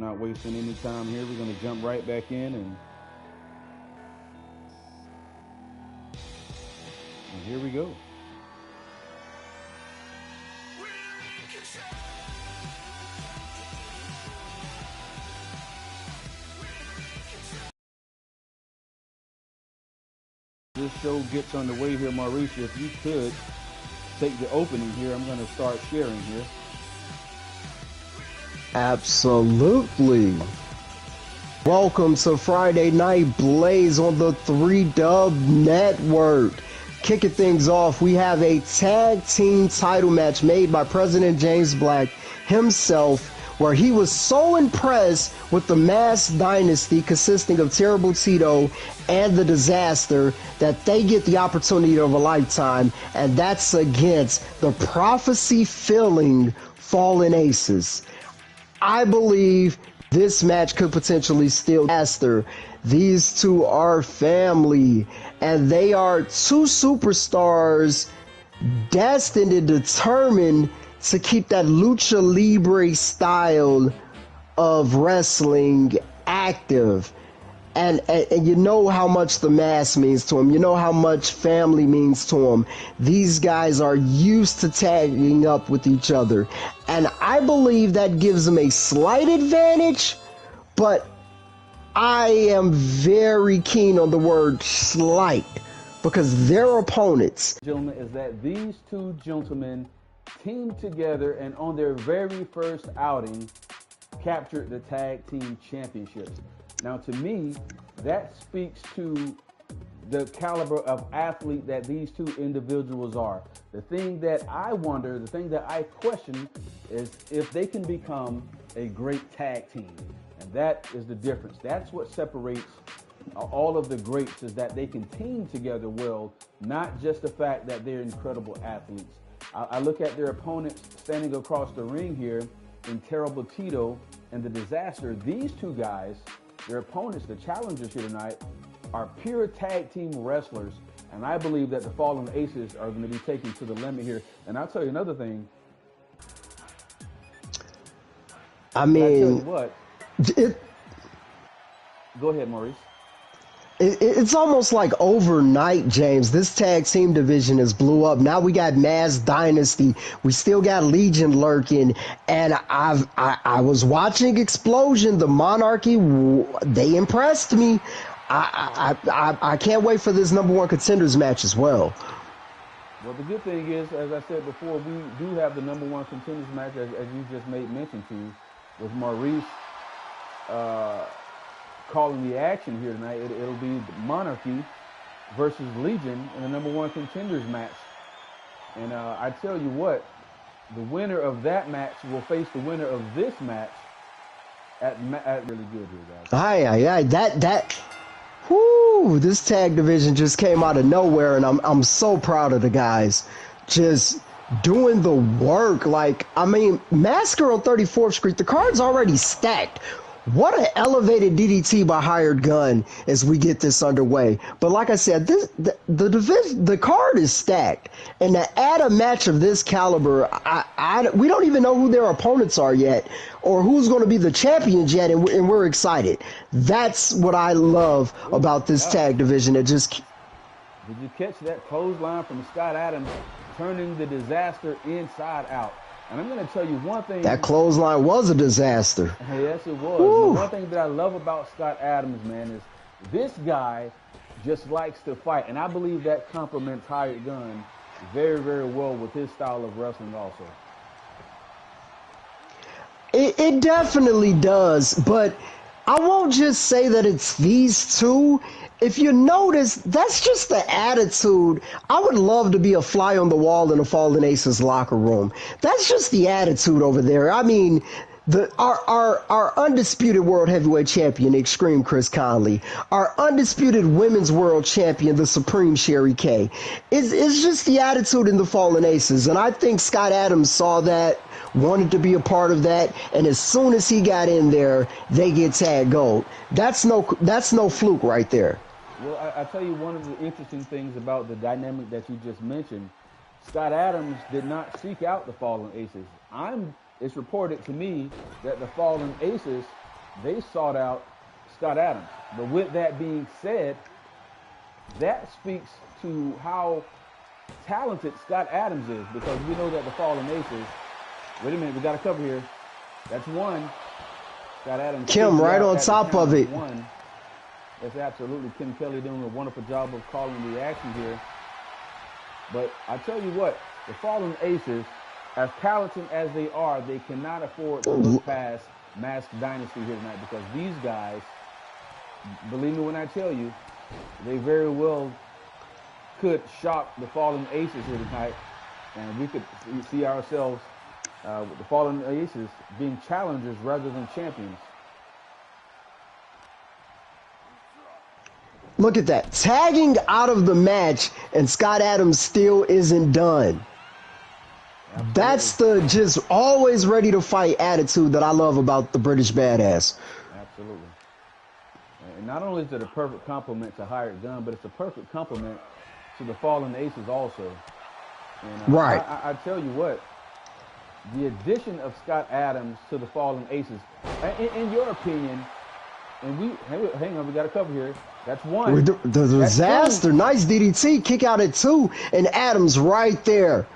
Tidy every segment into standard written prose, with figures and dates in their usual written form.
not wasting any time here. We're going to jump right back in, and here we go. This show gets underway here, Maurice. If you could take the opening here, I'm going to start sharing here. Absolutely. Welcome to Friday Night Blaze on the 3Dub Network. Kicking things off, we have a tag team title match made by President James Black himself, where he was so impressed with the Masked Dynasty consisting of Terrible Tito and the Disaster that they get the opportunity of a lifetime, and that's against the prophecy-filling Fallen Aces. I believe this match could potentially steal Disaster. These two are family, and they are two superstars destined and determined to keep that lucha libre style of wrestling active. And you know how much the mask means to him. You know how much family means to him. These guys are used to tagging up with each other. And I believe that gives them a slight advantage, but I am very keen on the word slight because their opponents. Gentlemen, is that these two gentlemen teamed together and on their very first outing captured the tag team championships. Now, to me, that speaks to the caliber of athlete that these two individuals are. The thing that I wonder, the thing that I question is if they can become a great tag team. And that is the difference. That's what separates all of the greats, is that they can team together well, not just the fact that they're incredible athletes. I look at their opponents standing across the ring here in Terrible Tito and the Disaster. These two guys, their opponents, the challengers here tonight, are pure tag team wrestlers, and I believe that the Fallen Aces are going to be taken to the limit here. And I'll tell you another thing. I mean, I tell you what. Go ahead, Maurice. It's almost like overnight, James. This tag team division has blew up. Now we got Masked Dynasty. We still got Legion lurking. And I was watching Explosion, the Monarchy. They impressed me. I can't wait for this number one contenders match as well. Well, the good thing is, as I said before, we do have the number one contenders match, as you just made mention to, with Maurice calling the action here tonight. It'll be Monarchy versus Legion in the number one contenders match. And I tell you what, the winner of that match will face the winner of this match at really good here, guys. This tag division just came out of nowhere, and I'm so proud of the guys. Just doing the work. Like, I mean, Massacre on 34th Street, the card's already stacked. What an elevated DDT by Hired Gun as we get this underway. But like I said, the card is stacked, and to add a match of this caliber, we don't even know who their opponents are yet, or who's going to be the champions yet, and we're excited. That's what I love about this tag division. It just. Did you catch that clothesline from Scott Adams, turning the Disaster inside out? And I'm going to tell you one thing. That clothesline was a disaster. Yes, it was. The one thing that I love about Scott Adams, man, is this guy just likes to fight. And I believe that complements Hired Gun very, very well with his style of wrestling also. It definitely does, but I won't just say that it's these two. If you notice, that's just the attitude. I would love to be a fly on the wall in a Fallen Aces locker room. That's just the attitude over there. I mean, our undisputed world heavyweight champion, Extreme Chris Conley, our undisputed women's world champion, the Supreme Sherry Kay. It's just the attitude in the Fallen Aces, and I think Scott Adams saw that, wanted to be a part of that, and as soon as he got in there, they get tag gold. That's no fluke right there. Well, I tell you one of the interesting things about the dynamic that you just mentioned. Scott Adams did not seek out the Fallen Aces. It's reported to me that the Fallen Aces they sought out Scott Adams. But with that being said, that speaks to how talented Scott Adams is, because we know that the Fallen Aces. Wait a minute, we got a cover here. That's one. Scott Adams. Kim right on top of it. One. That's absolutely Kim Kelly doing a wonderful job of calling the action here. But I tell you what, the Fallen Aces, as talented as they are, they cannot afford to look past Masked Dynasty here tonight, because these guys, believe me when I tell you, they very well could shock the Fallen Aces here tonight, and we could see ourselves with the Fallen Aces being challengers rather than champions. Look at that. Tagging out of the match, and Scott Adams still isn't done. Absolutely. That's the just always ready to fight attitude that I love about the British Badass. Absolutely. And not only is it a perfect compliment to Hired Gun, but it's a perfect compliment to the Fallen Aces also. And, right. I tell you what, the addition of Scott Adams to the Fallen Aces, in your opinion, and hang on, we got a cover here. That's one. The disaster. Nice DDT. Kick out at 2. And Adams right there.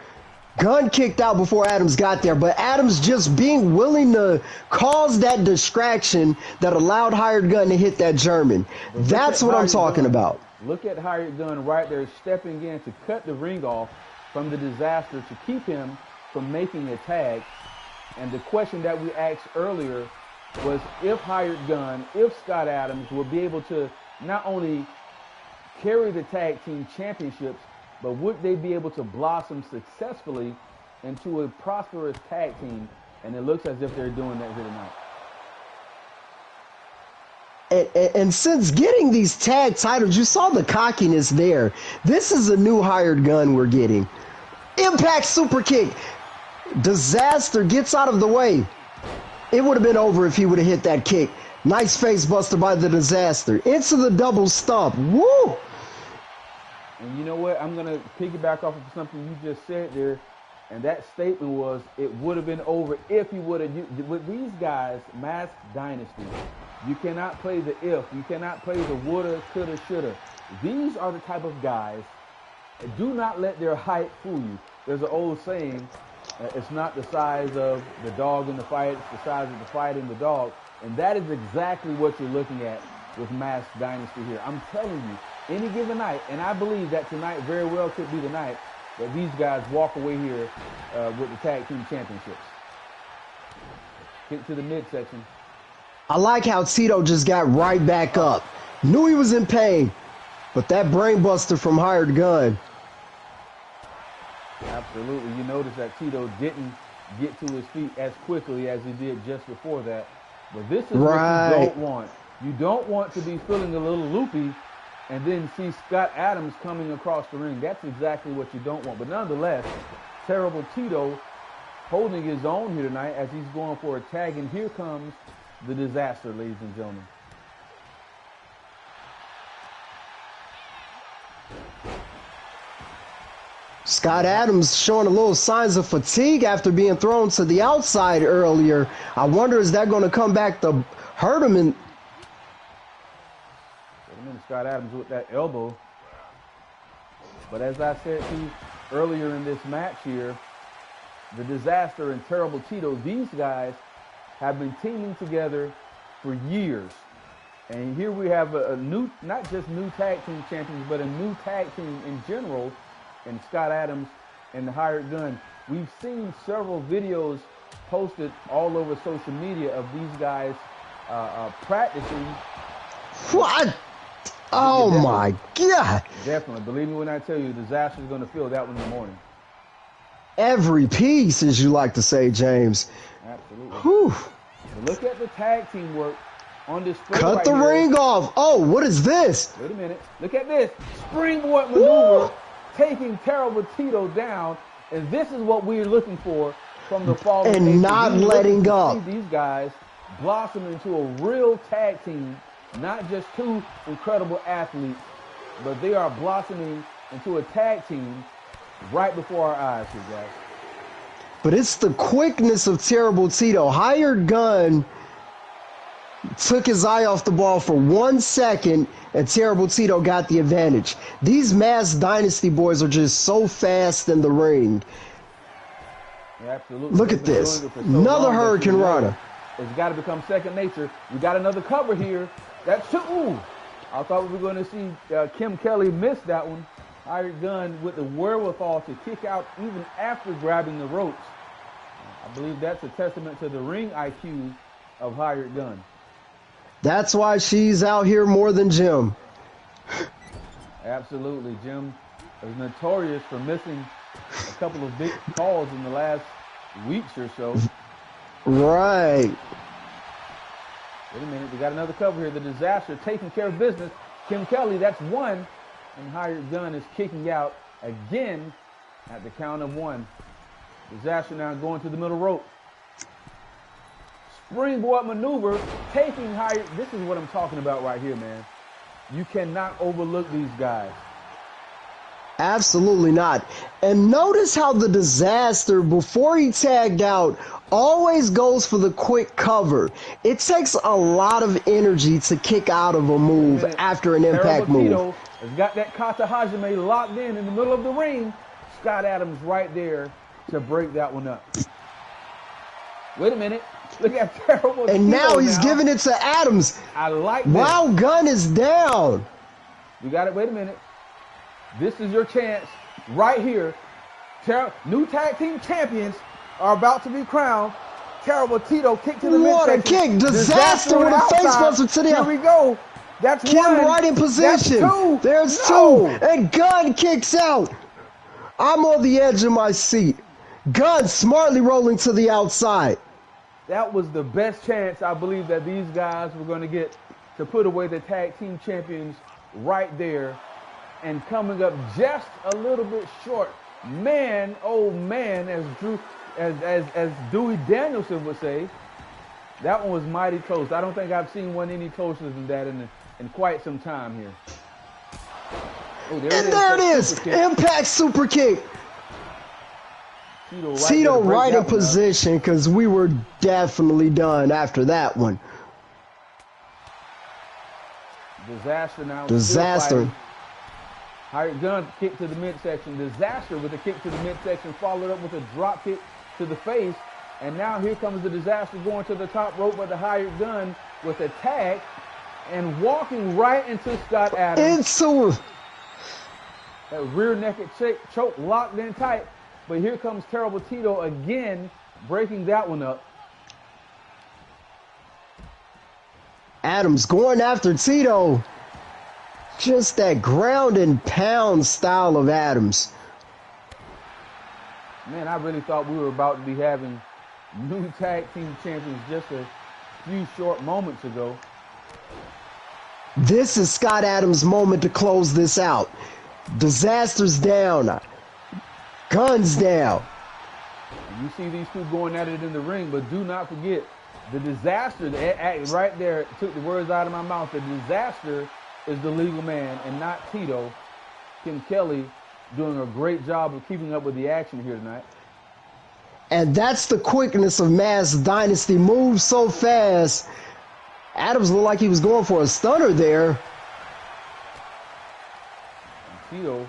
Gun kicked out before Adams got there. But Adams just being willing to cause that distraction that allowed Hired Gun to hit that German. That's what I'm talking about. Look at Hired Gun right there stepping in to cut the ring off from the disaster to keep him from making a tag. And the question that we asked earlier was if Hired Gun, if Scott Adams will be able to not only carry the tag team championships, but would they be able to blossom successfully into a prosperous tag team? And it looks as if they're doing that here tonight. And since getting these tag titles, you saw the cockiness there. This is a new Hired Gun we're getting. Impact super kick. Disaster gets out of the way. It would have been over if he would have hit that kick. Nice face buster by the Disaster. Into the double stomp. Woo! And you know what? I'm going to piggyback off of something you just said there. And that statement was, it would have been over if he would have. With these guys, Masked Dynasty, you cannot play the if. You cannot play the woulda, coulda, shoulda. These are the type of guys, do not let their height fool you. There's an old saying, it's not the size of the dog in the fight, it's the size of the fight in the dog. And that is exactly what you're looking at with Masked Dynasty here. I'm telling you, any given night, and I believe that tonight very well could be the night that these guys walk away here with the tag team championships. Get to the midsection. I like how Tito just got right back up. Knew he was in pain, but that brainbuster from Hired Gun. Absolutely. You notice that Tito didn't get to his feet as quickly as he did just before that. But this is what you don't want. You don't want to be feeling a little loopy and then see Scott Adams coming across the ring. That's exactly what you don't want. But nonetheless, Terrible Tito holding his own here tonight as he's going for a tag. And here comes the Disaster, ladies and gentlemen. Scott Adams showing a little signs of fatigue after being thrown to the outside earlier. I wonder, is that going to come back to hurt him? And Scott Adams with that elbow. But as I said to you earlier in this match here, the Disaster and Terrible Tito, these guys have been teaming together for years. And here we have a new, not just new tag team champions, but a new tag team in general, and Scott Adams and the Hired Gun. We've seen several videos posted all over social media of these guys practicing. What? Oh my God. Definitely. Believe me when I tell you, Disaster is going to feel that one in the morning. Every piece, as you like to say, James. Absolutely. Whew. But look at the tag team work on this. Cut right the ring off. Oh, what is this? Wait a minute. Look at this. Springboard maneuver. Woo! Taking Terrible Tito down, and this is what we're looking for from the Fallen and not letting up. These guys blossom into a real tag team, not just two incredible athletes, but they are blossoming into a tag team right before our eyes here, guys. But it's the quickness of Terrible Tito. Hired Gun took his eye off the ball for 1 second, and Terrible Tito got the advantage. These Masked Dynasty boys are just so fast in the ring. Yeah, absolutely. Look at this. Another Hurricane Rana. It's got to become second nature. We got another cover here. That's two. Ooh. I thought we were going to see Kim Kelly miss that one. Hired Gun with the wherewithal to kick out even after grabbing the ropes. I believe that's a testament to the ring IQ of Hired Gun. That's why she's out here more than Jim. Absolutely. Jim is notorious for missing a couple of big calls in the last weeks or so. Right. Wait a minute. We got another cover here. The Disaster taking care of business. Kim Kelly, that's one. And Hired Gun is kicking out again at the count of one. Disaster now going to the middle rope. Springboard maneuver, taking Hired. This is what I'm talking about right here, man. You cannot overlook these guys. Absolutely not. And notice how the Disaster, before he tagged out, always goes for the quick cover. It takes a lot of energy to kick out of a move after an impact move. Tito has got that Kata Hajime locked in the middle of the ring. Scott Adams right there to break that one up. Wait a minute. Look at Terrible And now he's giving it to Adams. I like this. Wow, Gun is down. We got it. Wait a minute. This is your chance right here. New tag team champions are about to be crowned. Terrible Tito kick to the midsection. What a kick. Disaster with a face buster to the Here we go. That's Kim one. right in position. That's two. There's No. two. And Gun kicks out. I'm on the edge of my seat. Gun smartly rolling to the outside. That was the best chance I believe that these guys were going to get to put away the tag team champions right there. And coming up just a little bit short. Man, oh man, as Dewey Danielson would say, that one was mighty close. I don't think I've seen one any closer than that in quite some time here. Oh, there it is. Impact super kick. Tito right in position because we were definitely done after that one. Disaster now. Disaster. Hired Gun kick to the midsection. Disaster with a kick to the midsection, followed up with a drop kick to the face. And now here comes the Disaster going to the top rope by the Hired Gun with a tag and walking right into Scott Adams. That rear naked choke locked in tight. But here comes Terrible Tito again, breaking that one up. Adams going after Tito. Just that ground and pound style of Adams. Man, I really thought we were about to be having new tag team champions just a few short moments ago. This is Scott Adams' moment to close this out. Disaster's down. Guns down. You see these two going at it in the ring, but do not forget the Disaster right there took the words out of my mouth. The Disaster is the legal man and not Tito. Kim Kelly doing a great job of keeping up with the action here tonight. And that's the quickness of Masked Dynasty. Moves so fast. Adams looked like he was going for a stunner there. And Tito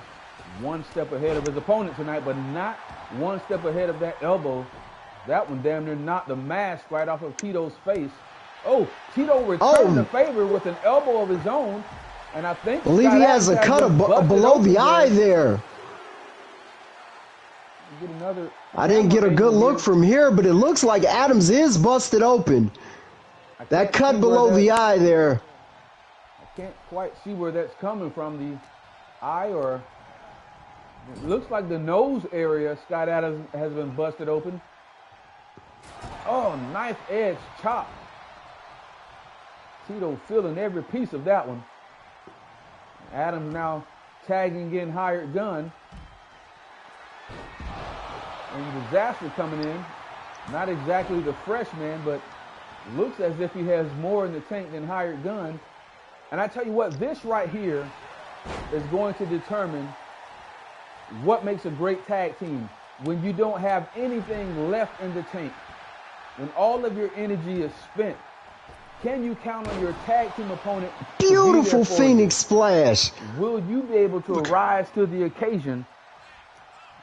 one step ahead of his opponent tonight, but not one step ahead of that elbow. That one damn near knocked the mask right off of Tito's face. Oh, Tito returned the favor with an elbow of his own. And I believe he has a cut below the eye there. I didn't get a good look from here, but it looks like Adams is busted open. That cut below the eye there. I can't quite see where that's coming from. The eye, or it looks like the nose area. Scott Adams has been busted open. Oh, knife edge chop. Tito feeling every piece of that one. Adams now tagging in Hired Gun. And Disaster coming in. Not exactly the freshman, but looks as if he has more in the tank than Hired Gun. And I tell you what, this right here is going to determine what makes a great tag team. When you don't have anything left in the tank. When all of your energy is spent. Can you count on your tag team opponent? Beautiful Phoenix splash. Will you be able to rise to the occasion?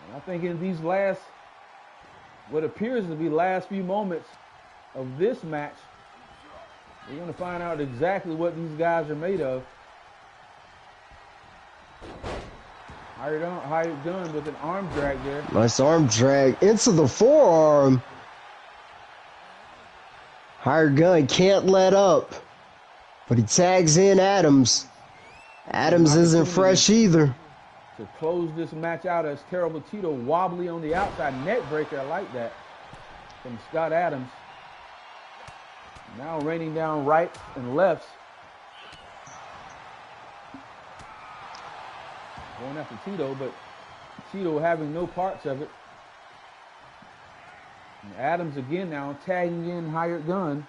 And I think in these what appears to be last few moments of this match, we're going to find out exactly what these guys are made of. Hired gun with an arm drag there. Nice arm drag into the forearm. Hired gun can't let up, but he tags in Adams. Adams isn't fresh either. To close this match out as Terrible Tito wobbly on the outside. Neck breaker, I like that, from Scott Adams. Now raining down rights and lefts. Going after Tito, but Tito having no parts of it. And Adams again now tagging in Hired Gun.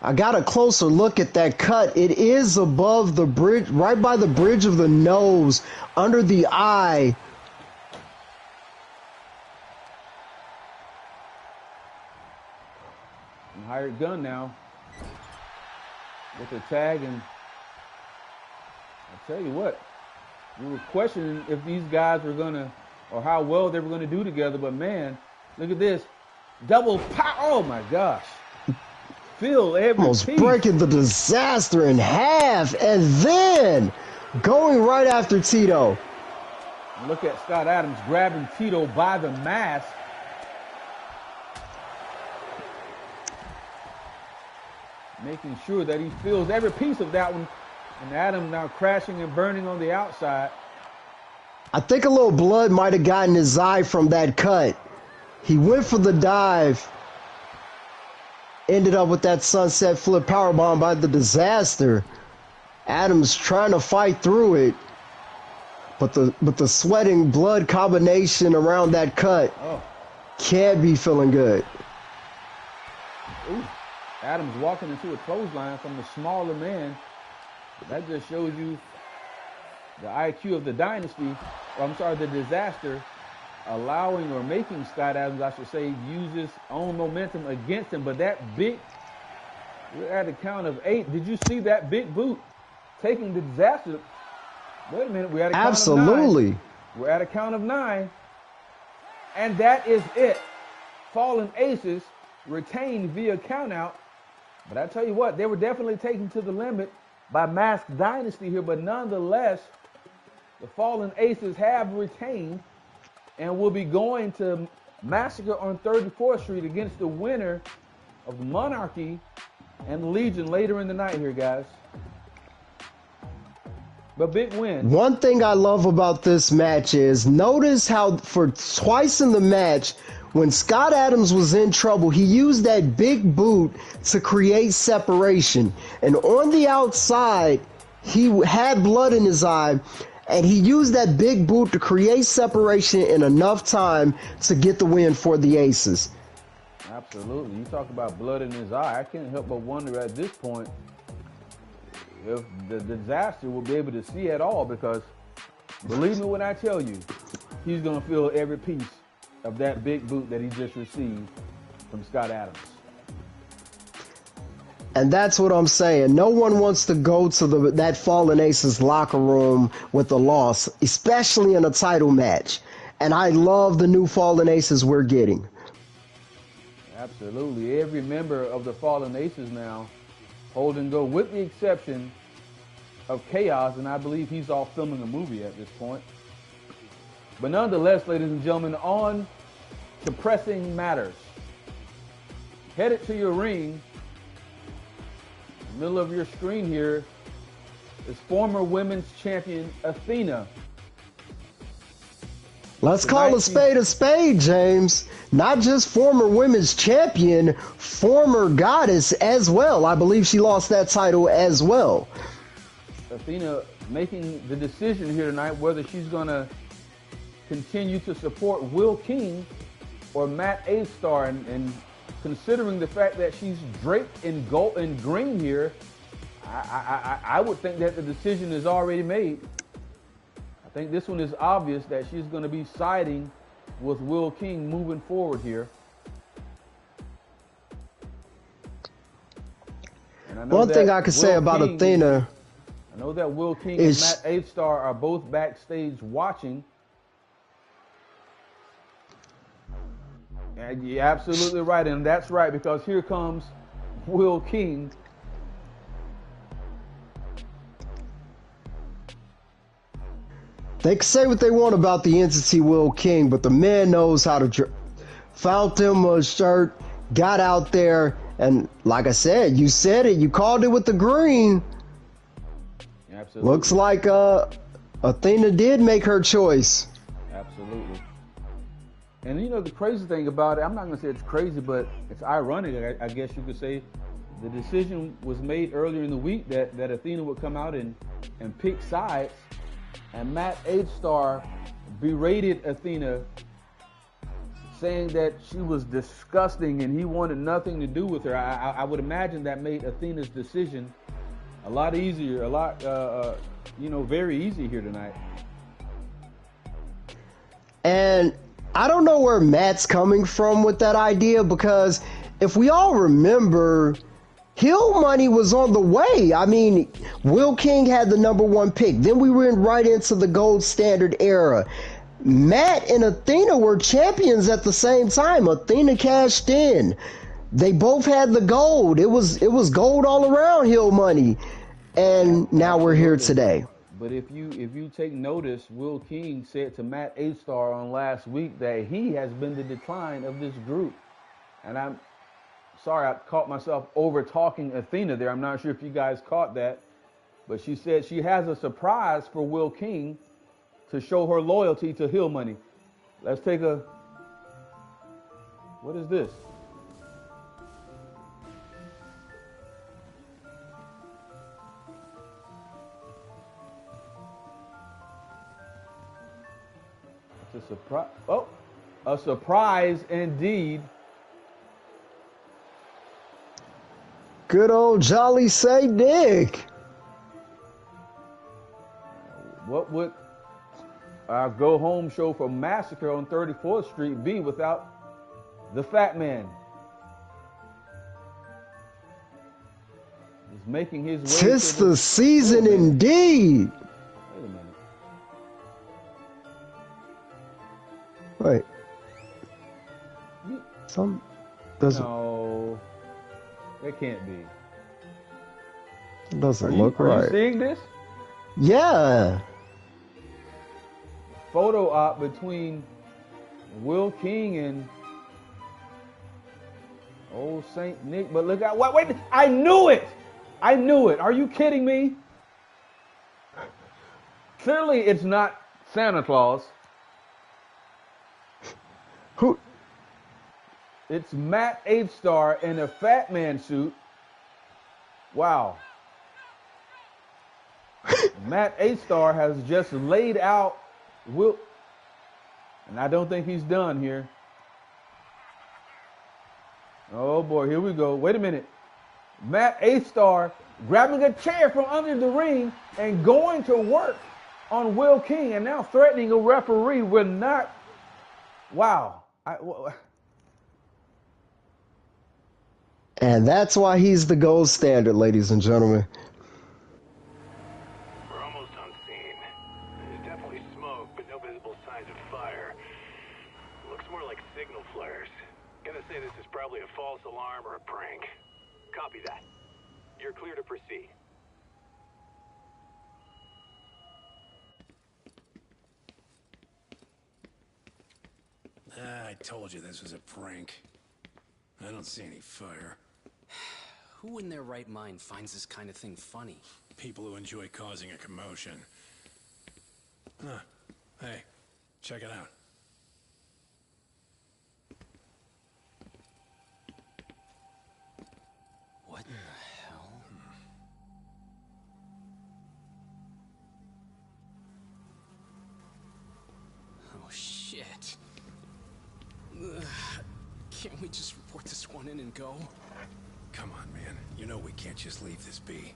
I got a closer look at that cut. It is above the bridge, right by the bridge of the nose, under the eye. And Hired Gun now with the tag, and I'll tell you what, we were questioning if these guys were gonna, or how well they were gonna do together, but man, look at this. Double power, oh my gosh. Feel every almost piece. Breaking the Disaster in half, and then going right after Tito. Look at Scott Adams grabbing Tito by the mask. Making sure that he feels every piece of that one. And Adams now crashing and burning on the outside. I think a little blood might have gotten his eye from that cut. He went for the dive. Ended up with that sunset flip powerbomb by the Disaster. Adams trying to fight through it. But the sweating blood combination around that cut can't be feeling good. Ooh. Adams walking into a clothesline from the smaller man. That just shows you the IQ of the dynasty, or I'm sorry, the Disaster, allowing or making Scott Adams, I should say, use his own momentum against him. But that big, we're at a count of 8. Did you see that big boot taking the Disaster? Wait a minute, we're at a count of 9. Absolutely. We're at a count of 9. And that is it. Fallen Aces retained via countout. But I tell you what, they were definitely taken to the limit by Masked Dynasty here. But nonetheless, the Fallen Aces have retained and will be going to Massacre on 34th Street against the winner of Monarchy and Legion later in the night here, guys. But big win. One thing I love about this match is, notice how for twice in the match, when Scott Adams was in trouble, he used that big boot to create separation. And on the outside, he had blood in his eye, and he used that big boot to create separation in enough time to get the win for the Aces. Absolutely. You talk about blood in his eye. I can't help but wonder at this point if the Disaster will be able to see at all, because believe me when I tell you, he's going to feel every piece of that big boot that he just received from Scott Adams. And that's what I'm saying. No one wants to go to that Fallen Aces locker room with a loss, especially in a title match. And I love the new Fallen Aces we're getting. Absolutely. Every member of the Fallen Aces now hold and go, with the exception of Chaos, and I believe he's off filming a movie at this point. But nonetheless, ladies and gentlemen, on to pressing matters. Headed to your ring, middle of your screen here, is former women's champion Athena. Let's call a spade, James. Not just former women's champion, former goddess as well. I believe she lost that title as well. Athena making the decision here tonight whether she's going to continue to support Will King or Matt A-Star, and considering the fact that she's draped in gold and green here, I would think that the decision is already made. I think this one is obvious that she's going to be siding with Will King moving forward here. And I know One thing that I could say about King, Athena I know that Will King is and Matt Eighth Star are both backstage watching. And you're absolutely right, and that's right, because here comes Will King. they can say what they want about the entity Will King, but the man knows how to found him a shirt, got out there, and like I said, you said it, you called it with the green. Absolutely. Looks like Athena did make her choice. Absolutely. And you know the crazy thing about it, I'm not going to say it's crazy, but it's ironic, I guess you could say. The decision was made earlier in the week that Athena would come out and pick sides, and Matt Eighth Star berated Athena, saying that she was disgusting and he wanted nothing to do with her. I would imagine that made Athena's decision a lot easier, a lot, very easy here tonight. And I don't know where Matt's coming from with that idea, because if we all remember, Hill Money was on the way. I mean, Will King had the #1 pick. Then we went right into the gold standard era. Matt and Athena were champions at the same time. Athena cashed in. They both had the gold. It was gold all around Hill Money. And now we're here today. But if you take notice, Will King said to Matt Eighth Star on last week that he has been the decline of this group. And I'm sorry, I caught myself over talking Athena there. I'm not sure if you guys caught that. But she said she has a surprise for Will King to show her loyalty to Hill Money. Let's take a... What is this? It's a surprise. Oh, a surprise indeed. Good old Jolly Say Dick. What would our go home show for Massacre on 34th Street be without the Fat Man? He's making his way. Tis the season indeed. Wait a minute. Wait. Some doesn't. No, that can't be. It doesn't look right. Are you seeing this? Yeah. Photo op between Will King and old Saint Nick. But look out! Wait! I knew it! I knew it! Are you kidding me? Clearly, it's not Santa Claus. Who? It's Matt Eighth Star in a Fat Man suit. Wow. Matt Eighth Star has just laid out Will, and I don't think he's done here. Oh boy, here we go. Wait a minute. Matt Eighth Star grabbing a chair from under the ring and going to work on Will King, and now threatening a referee with not. Wow. And that's why he's the gold standard, ladies and gentlemen. We're almost on scene. There's definitely smoke, but no visible signs of fire. Looks more like signal flares. Gonna say this is probably a false alarm or a prank. Copy that. You're clear to proceed. I told you this was a prank. I don't see any fire. Who in their right mind finds this kind of thing funny? People who enjoy causing a commotion. Huh. Hey, check it out. What in the hell? Oh, shit. Ugh. Can't we just report this one in and go? Come on, man. You know we can't just leave this be.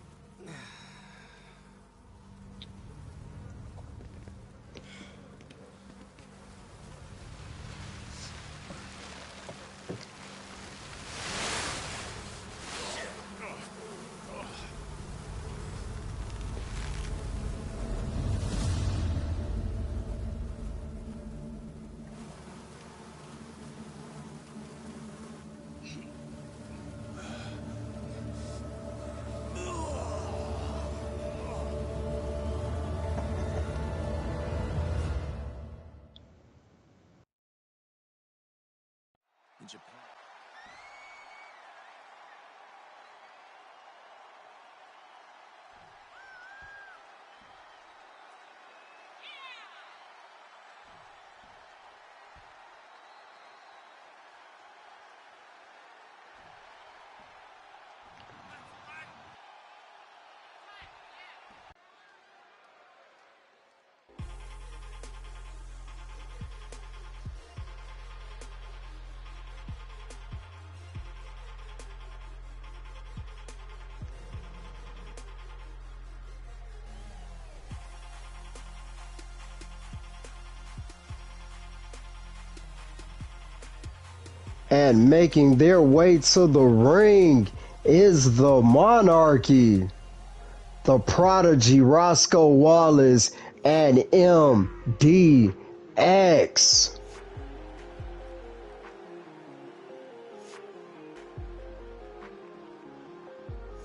And making their way to the ring is the Monarchy, the Prodigy Roscoe Wallace and MDX.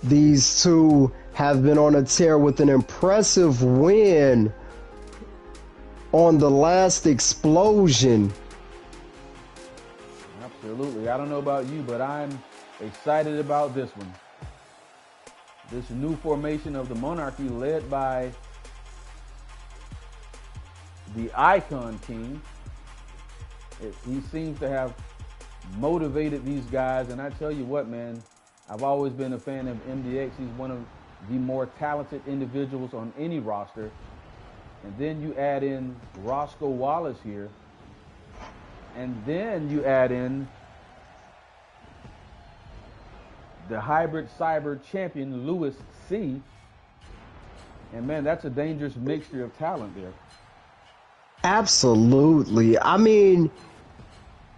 These two have been on a tear with an impressive win on the last Explosion. Absolutely. I don't know about you, but I'm excited about this one. This new formation of the Monarchy led by the Icon King. He seems to have motivated these guys, and I tell you what, man, I've always been a fan of MDX. He's one of the more talented individuals on any roster. And then you add in Roscoe Wallace here. And then you add in the hybrid cyber champion, Lewis C. And man, that's a dangerous mixture of talent there. Absolutely. I mean,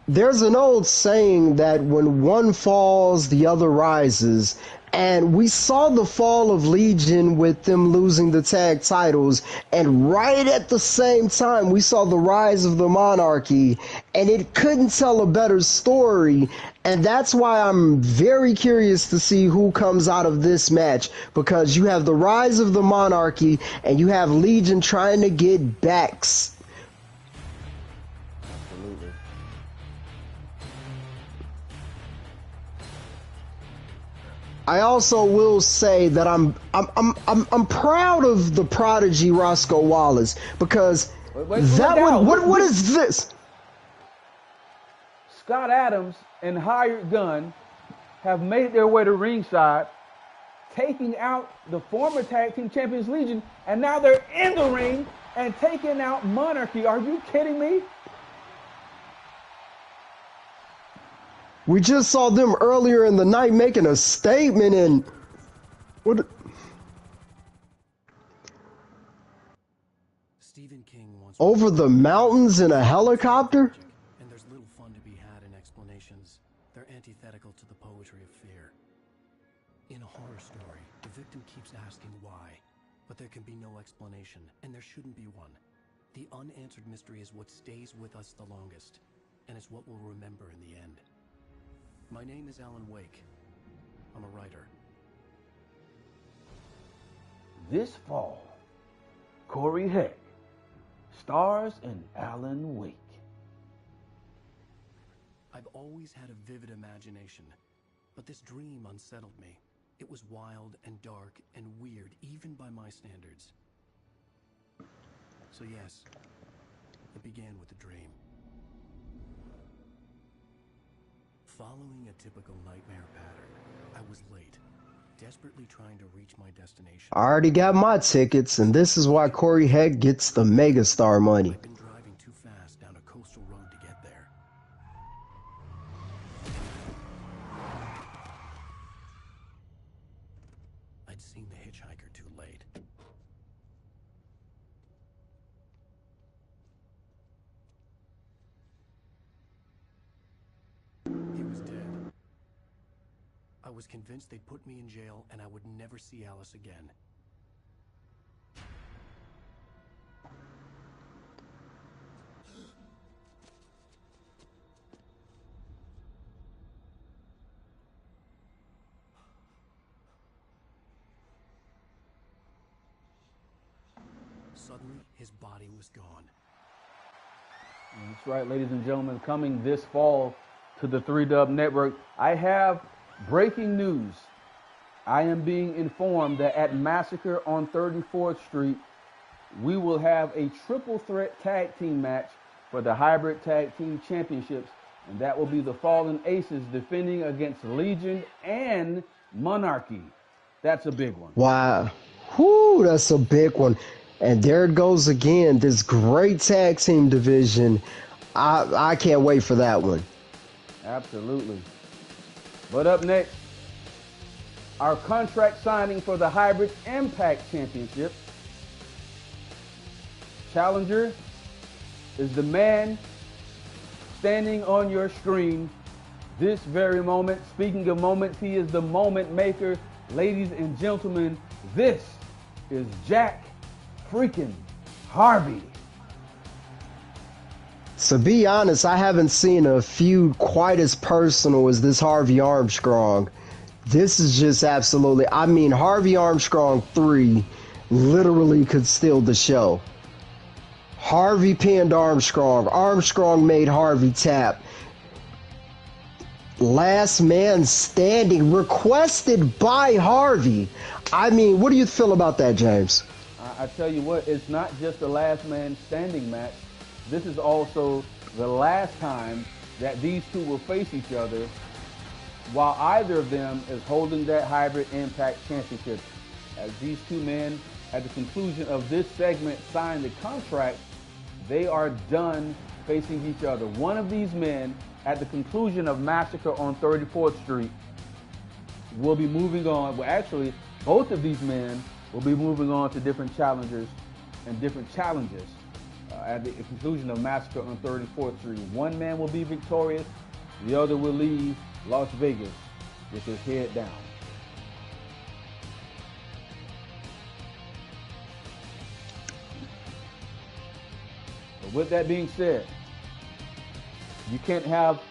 there's an old saying that when one falls, the other rises. And we saw the fall of Legion with them losing the tag titles. And right at the same time, we saw the rise of the Monarchy. And it couldn't tell a better story. And that's why I'm very curious to see who comes out of this match. Because you have the rise of the Monarchy and you have Legion trying to get backs. Absolutely. I also will say that I'm proud of the Prodigy Roscoe Wallace because what is this? Scott Adams and Hired Gun have made their way to ringside, taking out the former tag team champions Legion, and now they're in the ring and taking out Monarchy. Are you kidding me? We just saw them earlier in the night making a statement and what? Stephen King wants Over the mountains in a helicopter? and there's little fun to be had in explanations. They're antithetical to the poetry of fear. In a horror story, the victim keeps asking why, but there can be no explanation, and there shouldn't be one. The unanswered mystery is what stays with us the longest, and it's what we'll remember in the end. My name is Alan Wake. I'm a writer. This fall, Corey Heck stars in Alan Wake. I've always had a vivid imagination, but this dream unsettled me. It was wild and dark and weird, even by my standards. So yes, it began with a dream. Following a typical nightmare pattern, I was late, desperately trying to reach my destination. I already got my tickets, and this is why Corey Heck gets the megastar money. I'd been driving too fast down a coastal road to get there. I'd seen the hitchhiker too late. He was dead. I was convinced they'd put me in jail and I would never see Alice again. Suddenly, his body was gone. That's right, ladies and gentlemen, coming this fall to the 3Dub Network, I have breaking news. I am being informed that at Massacre on 34th Street, we will have a triple threat tag team match for the Hybrid Tag Team Championships, and that will be the Fallen Aces defending against Legion and Monarchy. That's a big one. Wow. Whoo, that's a big one. And there it goes again, this great tag team division. I can't wait for that one. Absolutely. But up next, our contract signing for the Hybrid Impact Championship. Challenger is the man standing on your screen this very moment. Speaking of moments, he is the moment maker. Ladies and gentlemen, this is Jack freaking Harvey. To be honest, I haven't seen a feud quite as personal as this Harvey Armstrong. This is just absolutely, I mean, Harvey Armstrong 3 literally could steal the show. Harvey pinned Armstrong. Armstrong made Harvey tap. Last man standing, requested by Harvey. I mean, what do you feel about that, James? I tell you what, it's not just the last man standing match. This is also the last time that these two will face each other while either of them is holding that Hybrid Impact Championship. As these two men, at the conclusion of this segment, sign the contract, they are done facing each other. One of these men, at the conclusion of Massacre on 34th Street, will be moving on. Well, actually, both of these men will be moving on to different challengers and different challenges. At the conclusion of Massacre on 34th Street, one man will be victorious, the other will leave Las Vegas with his head down. But with that being said, you can't have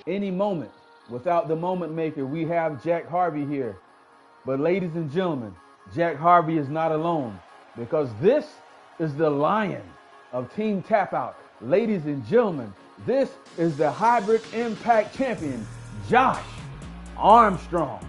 any moment without the moment maker. We have Jack Harvey here. But ladies and gentlemen, Jack Harvey is not alone, because this is the Lion of Team Tap Out. Ladies and gentlemen, this is the Hybrid Impact Champion, Josh Armstrong.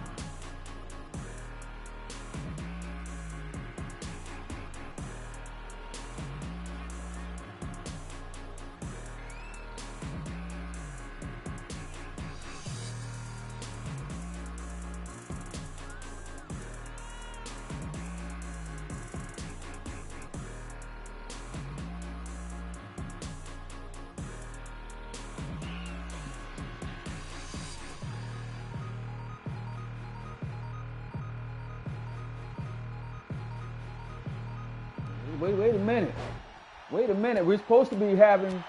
Wait a minute. We're supposed to be having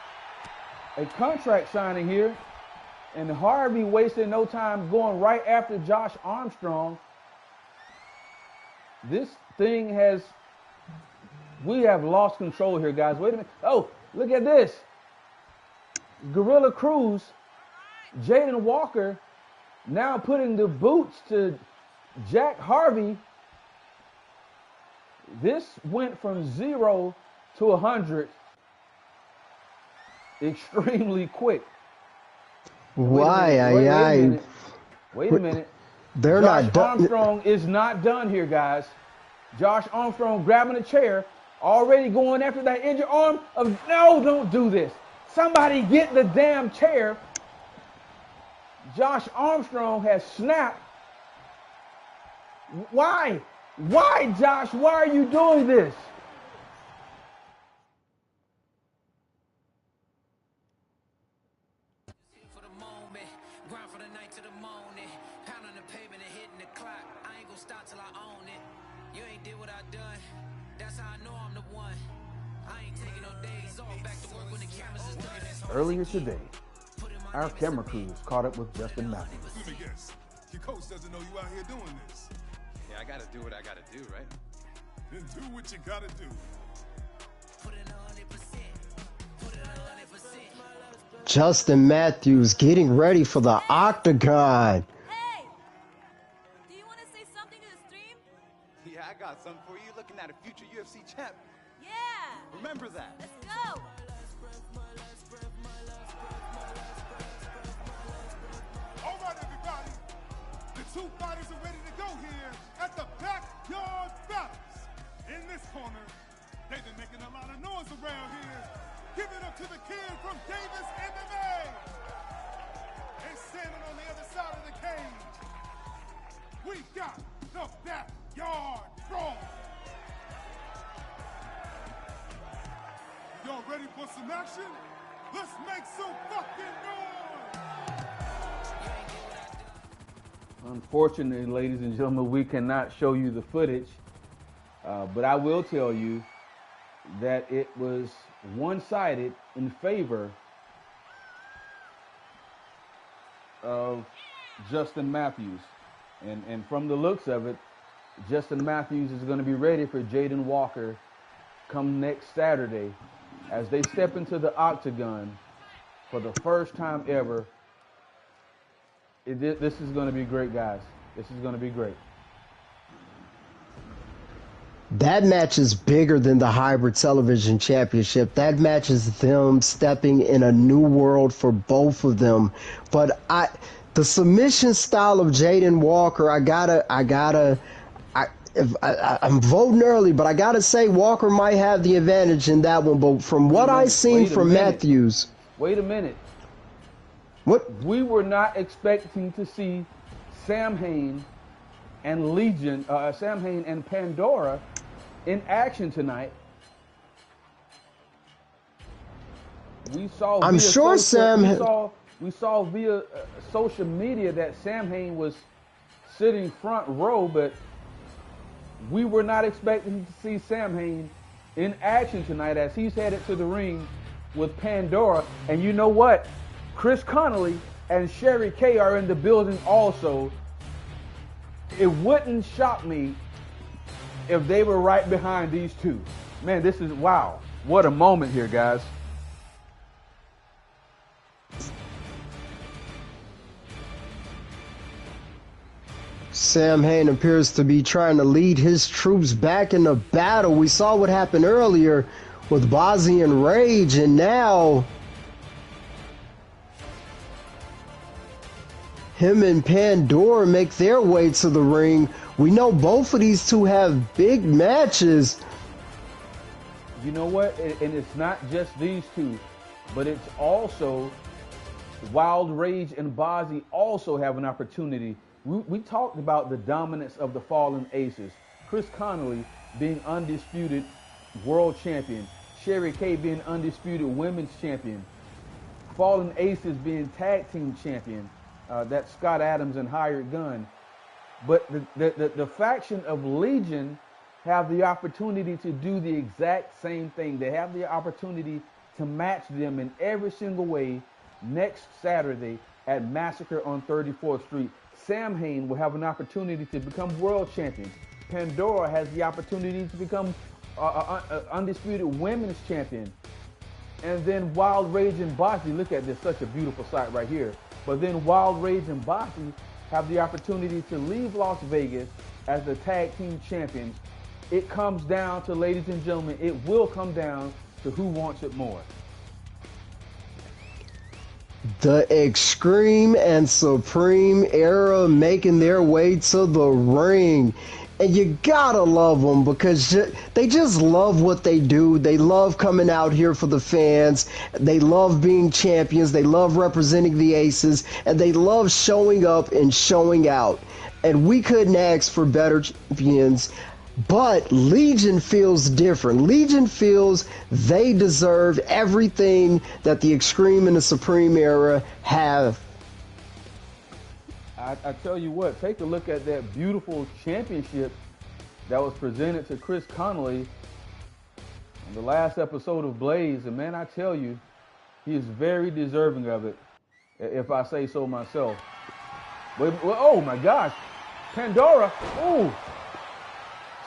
a contract signing here, and Harvey wasted no time going right after Josh Armstrong. This thing we have lost control here, guys. Wait a minute. Oh, look at this. Gorilla Cruz, Jaden Walker, now putting the boots to Jack Harvey. This went from 0 to 100 extremely quick. Wait a minute. They're Josh not done. Armstrong is not done here, guys. Josh Armstrong grabbing a chair, already going after that injured arm of, no, don't do this. Somebody get the damn chair. Josh Armstrong has snapped. Why? Why, Josh? Why are you doing this? Earlier today, our camera crews caught up with Justin Matthews. Let me guess. Your coach doesn't know you out here doing this. Yeah, I gotta do what I gotta do, right? Then do what you gotta do. Justin Matthews getting ready for the Octagon. Hey! Do you want to say something to the stream? Yeah, I got something for you. Looking at a future UFC champ. Yeah! Remember that. Let's go! All right, everybody. The two fighters are ready to go here at the Backyard Battles. In this corner, they've been making a lot of noise around here. Give it up to the kid from Davis MMA. And standing on the other side of the cage, we got the Backyard Brawl. Y'all ready for some action? Let's make some fucking noise! Unfortunately, ladies and gentlemen, we cannot show you the footage, but I will tell you that it was one-sided in favor of Justin Matthews. And from the looks of it, Justin Matthews is going to be ready for Jaden Walker come next Saturday as they step into the octagon for the first time ever. This is going to be great, guys. This is going to be great. That match is bigger than the Hybrid Television Championship. That match is them stepping in a new world for both of them. But the submission style of Jaden Walker, I'm voting early, but I gotta say Walker might have the advantage in that one. But from what I seen from Matthews, wait a minute. What? We were not expecting to see Sam Hain and Sam Hain and Pandora in action tonight. We saw. I'm sure We saw via social media that Sam Hain was sitting front row, but we were not expecting to see Sam Hain in action tonight as he's headed to the ring with Pandora. And you know what? Chris Connolly and Sherry Kay are in the building also. It wouldn't shock me if they were right behind these two. Man, this is, wow. What a moment here, guys. Sam Hain appears to be trying to lead his troops back into battle. We saw what happened earlier with Bozzy and Rage, and now him and Pandora make their way to the ring. We know both of these two have big matches. You know what? And it's not just these two, but it's also Wild Rage and Bozzy also have an opportunity. We talked about the dominance of the Fallen Aces. Chris Connolly being undisputed world champion. Sherry Kay being undisputed women's champion. Fallen Aces being tag team champion. That's Scott Adams and Hired Gun. But the faction of Legion have the opportunity to do the exact same thing. They have the opportunity to match them in every single way next Saturday at Massacre on 34th Street. Sam Hain will have an opportunity to become world champion. Pandora has the opportunity to become undisputed women's champion. And then Wild Rage and Bozzy, look at this, such a beautiful sight right here. But then Wild Rage and Bozzy have the opportunity to leave Las Vegas as the tag team champions. It comes down to, ladies and gentlemen, it will come down to who wants it more. The Extreme and Supreme era making their way to the ring. And you gotta love them because they just love what they do. They love coming out here for the fans. They love being champions. They love representing the Aces. And they love showing up and showing out. And we couldn't ask for better champions. But Legion feels different. Legion feels they deserve everything that the Extreme and the Supreme era have. I tell you what, take a look at that beautiful championship that was presented to Chris Connolly in the last episode of Blaze. And man, I tell you, he is very deserving of it, if I say so myself. But, oh my gosh, Pandora, ooh.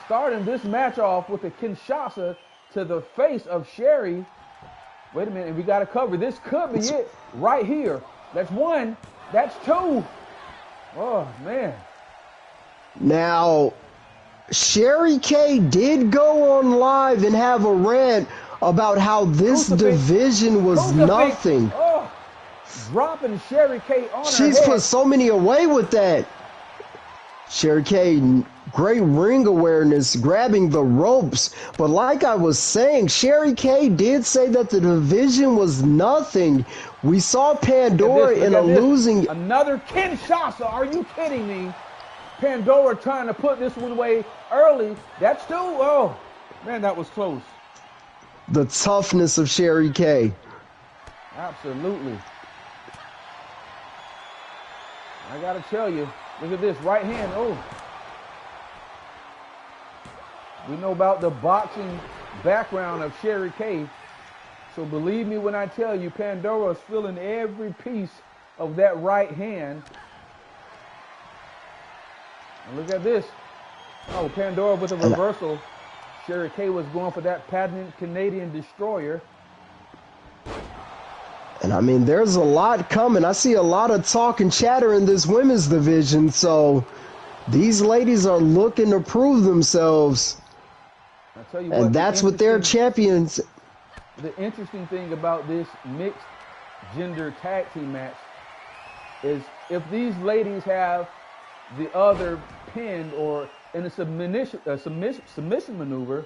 Starting this match off with a Kinshasa to the face of Sherry. Wait a minute, we got to cover. This could be it right here. That's one. That's two. Oh, man. Now, Sherry Kay did go on live and have a rant about how this division was nothing. Oh, dropping Sherry Kay on her She's head. put so many away with that. Sherry Kay, great ring awareness, grabbing the ropes. But like I was saying, Sherry Kay did say that the division was nothing. We saw Pandora in a losing... Another Kinshasa, are you kidding me? Pandora trying to put this one away early. That's two. Oh, man, that was close. The toughness of Sherry Kay. Absolutely. I got to tell you, look at this, right hand, oh. We know about the boxing background of Sherry Kay. So believe me when I tell you, Pandora is feeling every piece of that right hand. And look at this. Oh, Pandora with a reversal. Sherry Kay was going for that patented Canadian destroyer. And I mean, there's a lot coming. I see a lot of talk and chatter in this women's division. So these ladies are looking to prove themselves. I'll tell you and what, that's what they're champions. The interesting thing about this mixed gender tag team match is if these ladies have the other pinned or in a submission maneuver,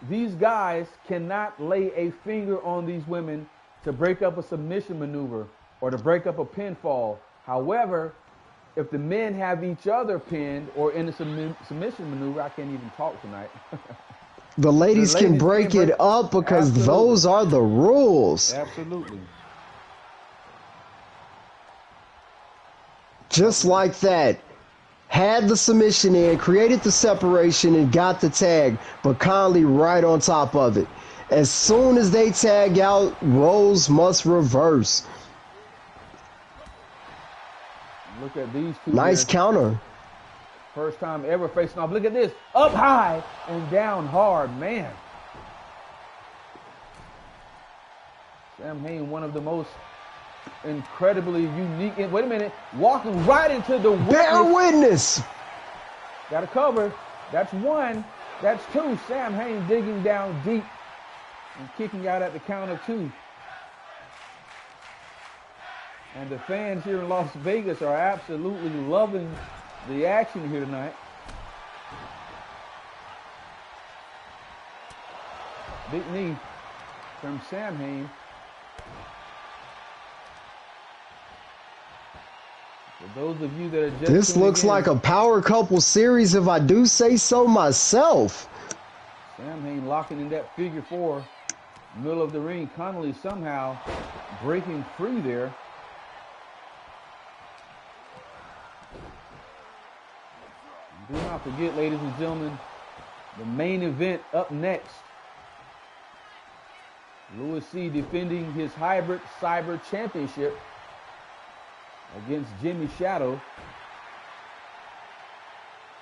these guys cannot lay a finger on these women to break up a submission maneuver or to break up a pinfall. However, if the men have each other pinned or in a submission maneuver, I can't even talk tonight. The ladies can break it up because those are the rules. Absolutely. Just like that. Had the submission in, created the separation, and got the tag, but Conley right on top of it. As soon as they tag out, roles must reverse. Look at these two. Nice here. counter. First time ever facing off. Look at this. Up high and down hard, man. Sam Hain, one of the most incredibly unique. Wait a minute. Walking right into the witness. Bear witness. Got a cover. That's one. That's two. Sam Hain digging down deep and kicking out at the count of two. And the fans here in Las Vegas are absolutely loving the action here tonight. Big knee from Sam Hain. For those of you that are just this looks like a power couple series if I do say so myself. Sam Hain locking in that figure four, middle of the ring. Connolly somehow breaking free there. Do not forget, ladies and gentlemen, the main event up next. Louis C. defending his hybrid cyber championship against Jimmy Shadow.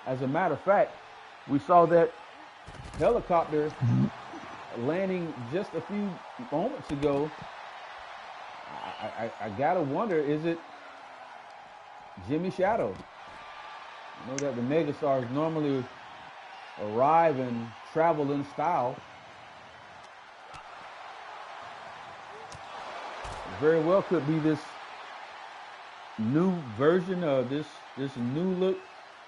As a matter of fact, we saw that helicopter landing just a few moments ago. I gotta wonder, is it Jimmy Shadow? I know that the megastars normally arrive and travel in style. Very well could be this new version of this new look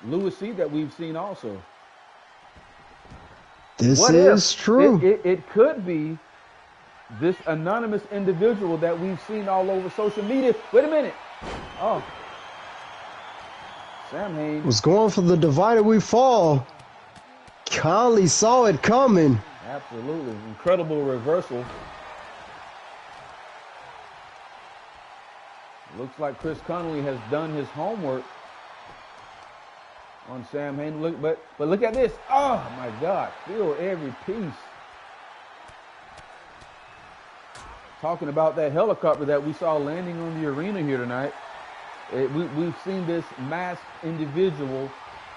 Louis C that we've seen also. This is true. It could be this anonymous individual that we've seen all over social media. Wait a minute. Oh. Sam Hain was going for the divided we fall. Conley saw it coming. Absolutely. Incredible reversal. Looks like Chris Conley has done his homework on Sam Hain. But look at this. Oh, my God. Feel every piece. Talking about that helicopter that we saw landing on the arena here tonight. We've seen this masked individual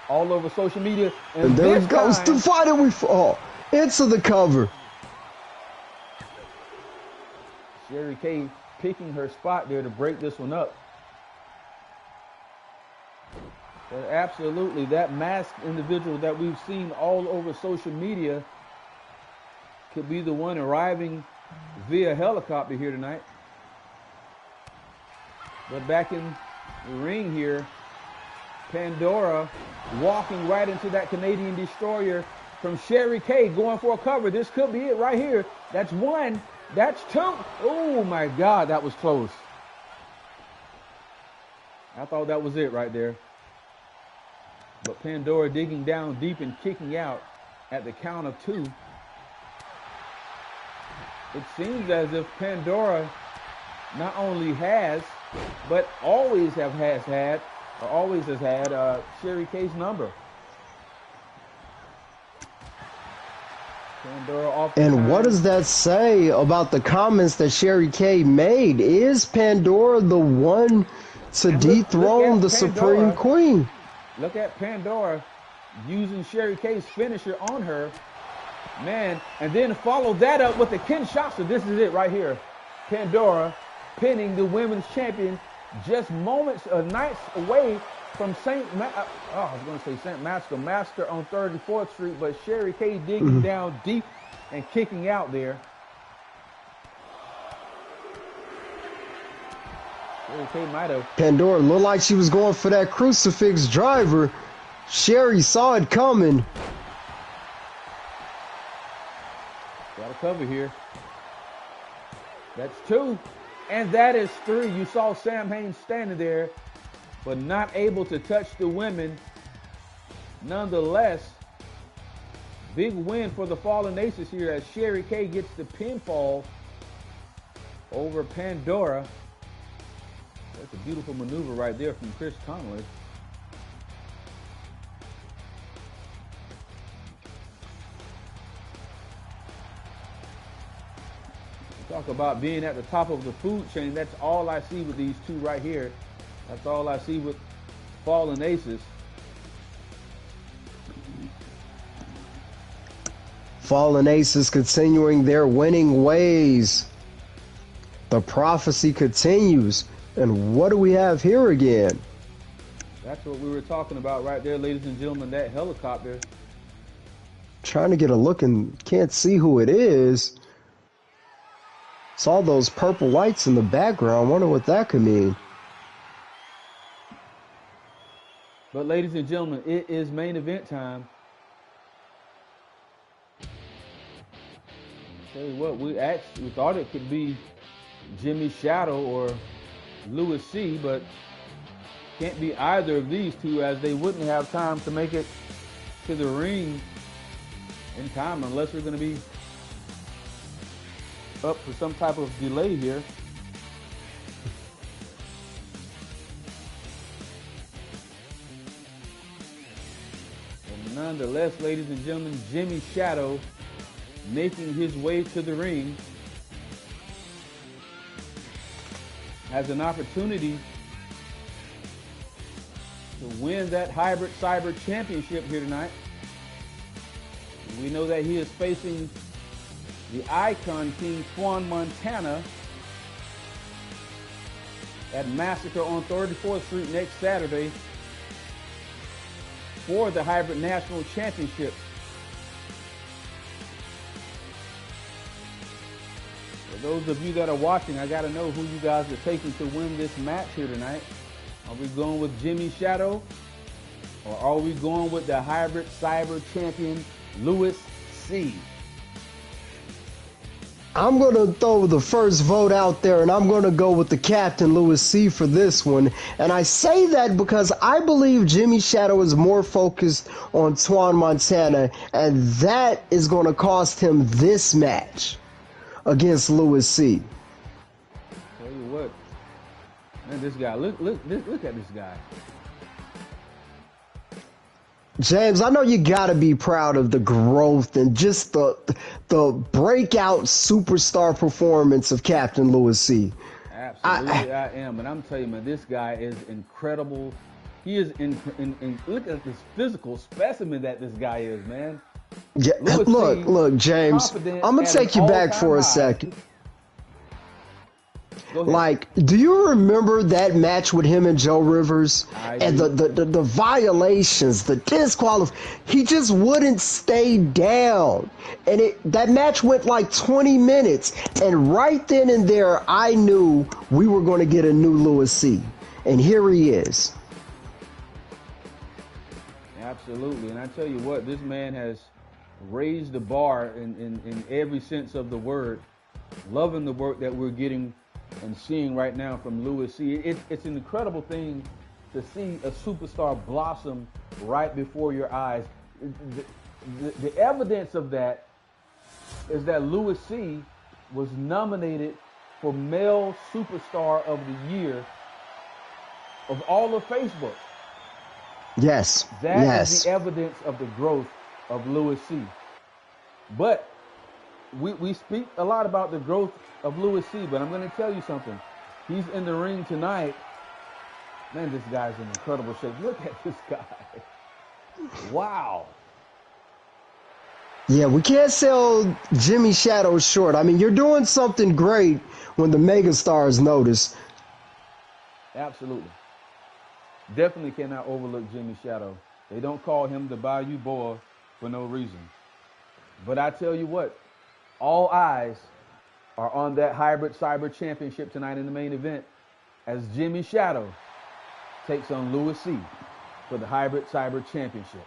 all over social media. And there it goes. Divided we fall. Into the cover. Sherry Kay picking her spot there to break this one up. But absolutely, that masked individual that we've seen all over social media could be the one arriving via helicopter here tonight. But back in the ring here, Pandora walking right into that Canadian destroyer from Sherry Kay, going for a cover. This could be it right here. That's one. That's two. Oh, my God, that was close. I thought that was it right there. But Pandora digging down deep and kicking out at the count of two. It seems as if Pandora not only has, but always has had Sherry Kay's number. Pandora off the And what time. does that say about the comments that Sherry Kay made? Is Pandora the one to And dethrone at the Supreme Pandora. Queen? Look at Pandora using Sherry Kay's finisher on her. Man, and then follow that up with the Kinshasa. This is it right here. Pandora pinning the women's champion just moments, nights away from I was going to say St. Master on 34th Street, but Sherry Kay digging down deep and kicking out there. Sherry Kay might have. Pandora looked like she was going for that crucifix driver. Sherry saw it coming. Got a cover here. That's 2. And that is 3. You saw Sam Haynes standing there, but not able to touch the women. Nonetheless, big win for the Fallen Aces here as Sherry Kay gets the pinfall over Pandora. That's a beautiful maneuver right there from Chris Conley. Talk about being at the top of the food chain. That's all I see with these two right here. That's all I see with Fallen Aces. Fallen Aces continuing their winning ways. The prophecy continues. And what do we have here again? That's what we were talking about right there, ladies and gentlemen, that helicopter. Trying to get a look and can't see who it is. It's all those purple lights in the background. Wonder what that could mean. But ladies and gentlemen, it is main event time. Tell you what, we thought it could be Jimmy Shadow or Lewis C, but can't be either of these two as they wouldn't have time to make it to the ring in time unless they're going to be up for some type of delay here. And nonetheless, ladies and gentlemen, Jimmy Shadow making his way to the ring has an opportunity to win that Hybrid Cyber Championship here tonight. We know that he is facing the Icon King Juan Montana at Massacre on 34th Street next Saturday for the Hybrid National Championship. For those of you that are watching, I got to know who you guys are taking to win this match here tonight. Are we going with Jimmy Shadow, or are we going with the Hybrid Cyber Champion Lewis C? I'm going to throw the first vote out there, and I'm going to go with the Captain Lewis C for this one. And I say that because I believe Jimmy Shadow is more focused on Twan Montana, and that is going to cost him this match against Lewis C. Tell you what, man, this guy, look at this guy. James, I know you got to be proud of the growth and just the breakout superstar performance of Captain Lewis C. Absolutely, I am. And I'm telling you, man, this guy is incredible. He is look at this physical specimen that this guy is, man. Yeah, look, James, I'm going to take you back for a second. Like, do you remember that match with him and Joe Rivers? And the violations, the disqualification, he just wouldn't stay down. And that match went like 20 minutes. And right then and there, I knew we were going to get a new Lewis C. And here he is. Absolutely. And I tell you what, this man has raised the bar in every sense of the word. Loving the work that we're getting and seeing right now from Lewis C. It's an incredible thing to see a superstar blossom right before your eyes. The evidence of that is that Lewis C. was nominated for Male Superstar of the Year of all of Facebook. Yes. That is the evidence of the growth of Lewis C. But we speak a lot about the growth of Louis C, but I'm going to tell you something. He's in the ring tonight. Man, this guy's in incredible shape. Look at this guy. Wow. Yeah, we can't sell Jimmy Shadow short. I mean, you're doing something great when the megastars notice. Absolutely. Definitely cannot overlook Jimmy Shadow. They don't call him the Bayou Boy for no reason. But I tell you what, all eyes are on that Hybrid Cyber Championship tonight in the main event as Jimmy Shadow takes on Louis C for the Hybrid Cyber Championship.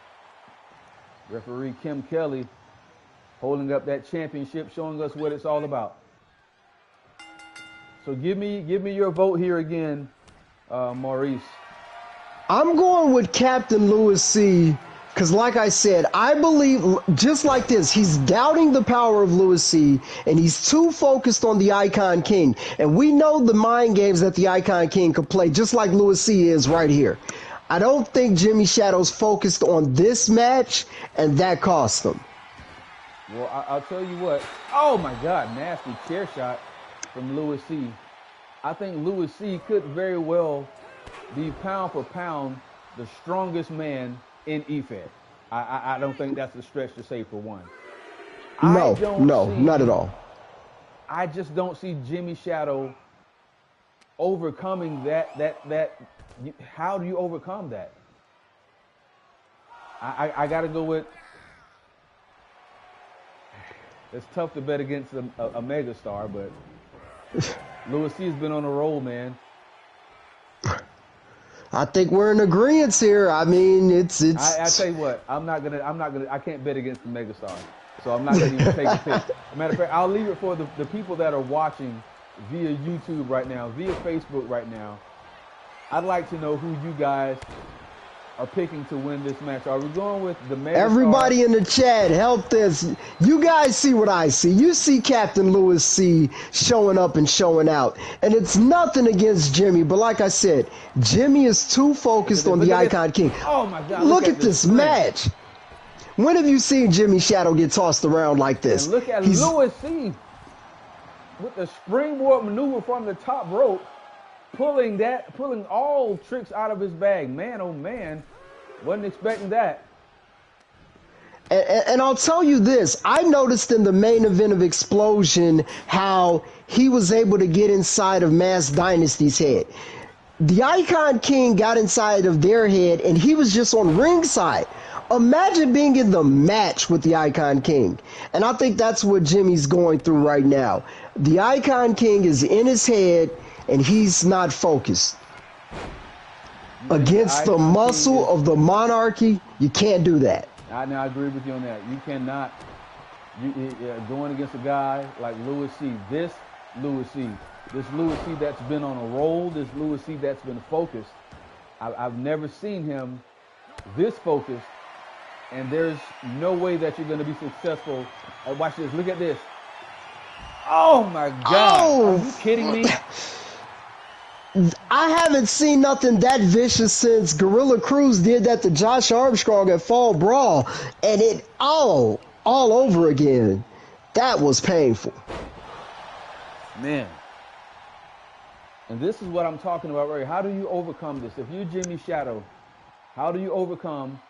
Referee Kim Kelly holding up that championship, showing us what it's all about. So give me your vote here again, Maurice. I'm going with Captain Louis C. Because like I said, I believe, just like this, he's doubting the power of Louis C. And he's too focused on the Icon King. And we know the mind games that the Icon King could play, just like Louis C. is right here. I don't think Jimmy Shadow's focused on this match, and that cost him. Well, I'll tell you what. Oh, my God. Nasty chair shot from Louis C. I think Louis C. could very well be pound for pound the strongest man in EFED. I don't think that's a stretch to say for one. No, not at all. I just don't see Jimmy Shadow overcoming that. How do you overcome that? I got to go with. It's tough to bet against a megastar, but Louis C has been on a roll, man. I think we're in agreement here. I mean, it's. I tell you what, I can't bet against the megastar, so I'm not gonna even take a pick. Matter of fact, I'll leave it for the people that are watching via YouTube right now, via Facebook right now. I'd like to know who you guys are picking to win this match. Are we going with the megastar? Everybody in the chat, help this. You guys see what I see. You see Captain Louis C showing up and showing out. And it's nothing against Jimmy, but like I said, Jimmy is too focused on the Icon King. Oh my God. Look at this match. When have you seen Jimmy Shadow get tossed around like this? And look at Louis C with the springboard maneuver from the top rope. Pulling all tricks out of his bag. Man, oh man, wasn't expecting that. And I'll tell you this, I noticed in the main event of Explosion how he was able to get inside of Mass Dynasty's head. The Icon King got inside of their head and he was just on ringside. Imagine being in the match with the Icon King. And I think that's what Jimmy's going through right now. The Icon King is in his head and he's not focused. Against the muscle of the monarchy, you can't do that. I agree with you on that. You cannot. Going against a guy like Louis C. This Louis C. that's been on a roll. This Louis C. that's been focused. I've never seen him this focused. And there's no way that you're going to be successful. Watch this. Look at this. Oh my God. Oh. Are you kidding me? I haven't seen nothing that vicious since Gorilla Cruz did that to Josh Armstrong at Fall Brawl, and it all over again. That was painful. Man. And this is what I'm talking about right here. How do you overcome this? If you're Jimmy Shadow, how do you overcome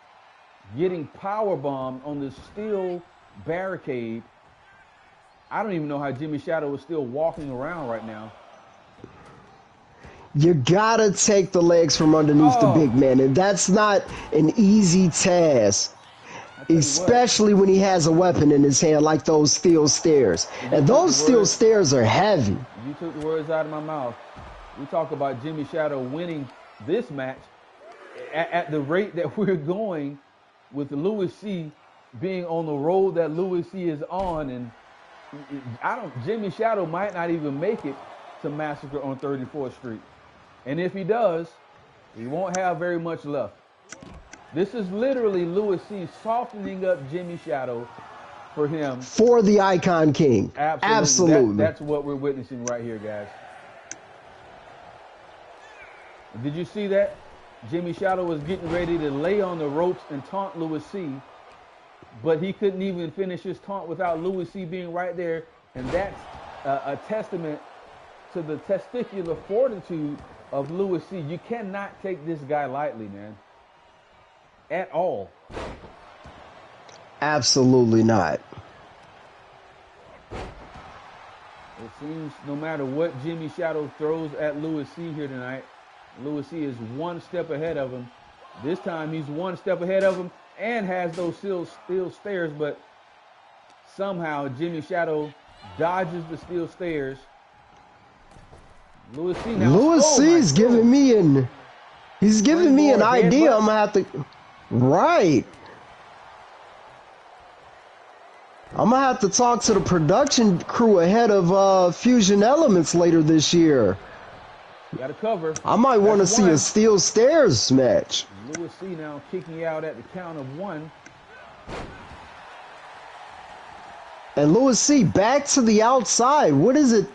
getting powerbombed on this steel barricade? I don't even know how Jimmy Shadow is still walking around right now. You gotta take the legs from underneath the big man, and that's not an easy task. Especially when he has a weapon in his hand like those steel stairs. And those steel stairs are heavy. You took the words out of my mouth. We talk about Jimmy Shadow winning this match at the rate that we're going with Louis C being on the road that Louis C is on, and Jimmy Shadow might not even make it to Massacre on 34th Street. And if he does, he won't have very much left. This is literally Louis C softening up Jimmy Shadow for him. For the Icon King. Absolutely. That's what we're witnessing right here, guys. Did you see that? Jimmy Shadow was getting ready to lay on the ropes and taunt Louis C. but he couldn't even finish his taunt without Louis C being right there, and that's a testament to the testicular fortitude of Louis C. You cannot take this guy lightly, man, at all. Absolutely not. It seems no matter what Jimmy Shadow throws at Louis C here tonight, Louis C is one step ahead of him. This time he's one step ahead of him and has those steel stairs, but somehow Jimmy Shadow dodges the steel stairs. Louis C now. Louis C is giving me an idea. I'm gonna have to right. I'm gonna have to talk to the production crew ahead of Fusion Elements later this year. You gotta cover. I might want to see a steel stairs match. Louis C now kicking out at the count of 1. And Louis C back to the outside. What is it?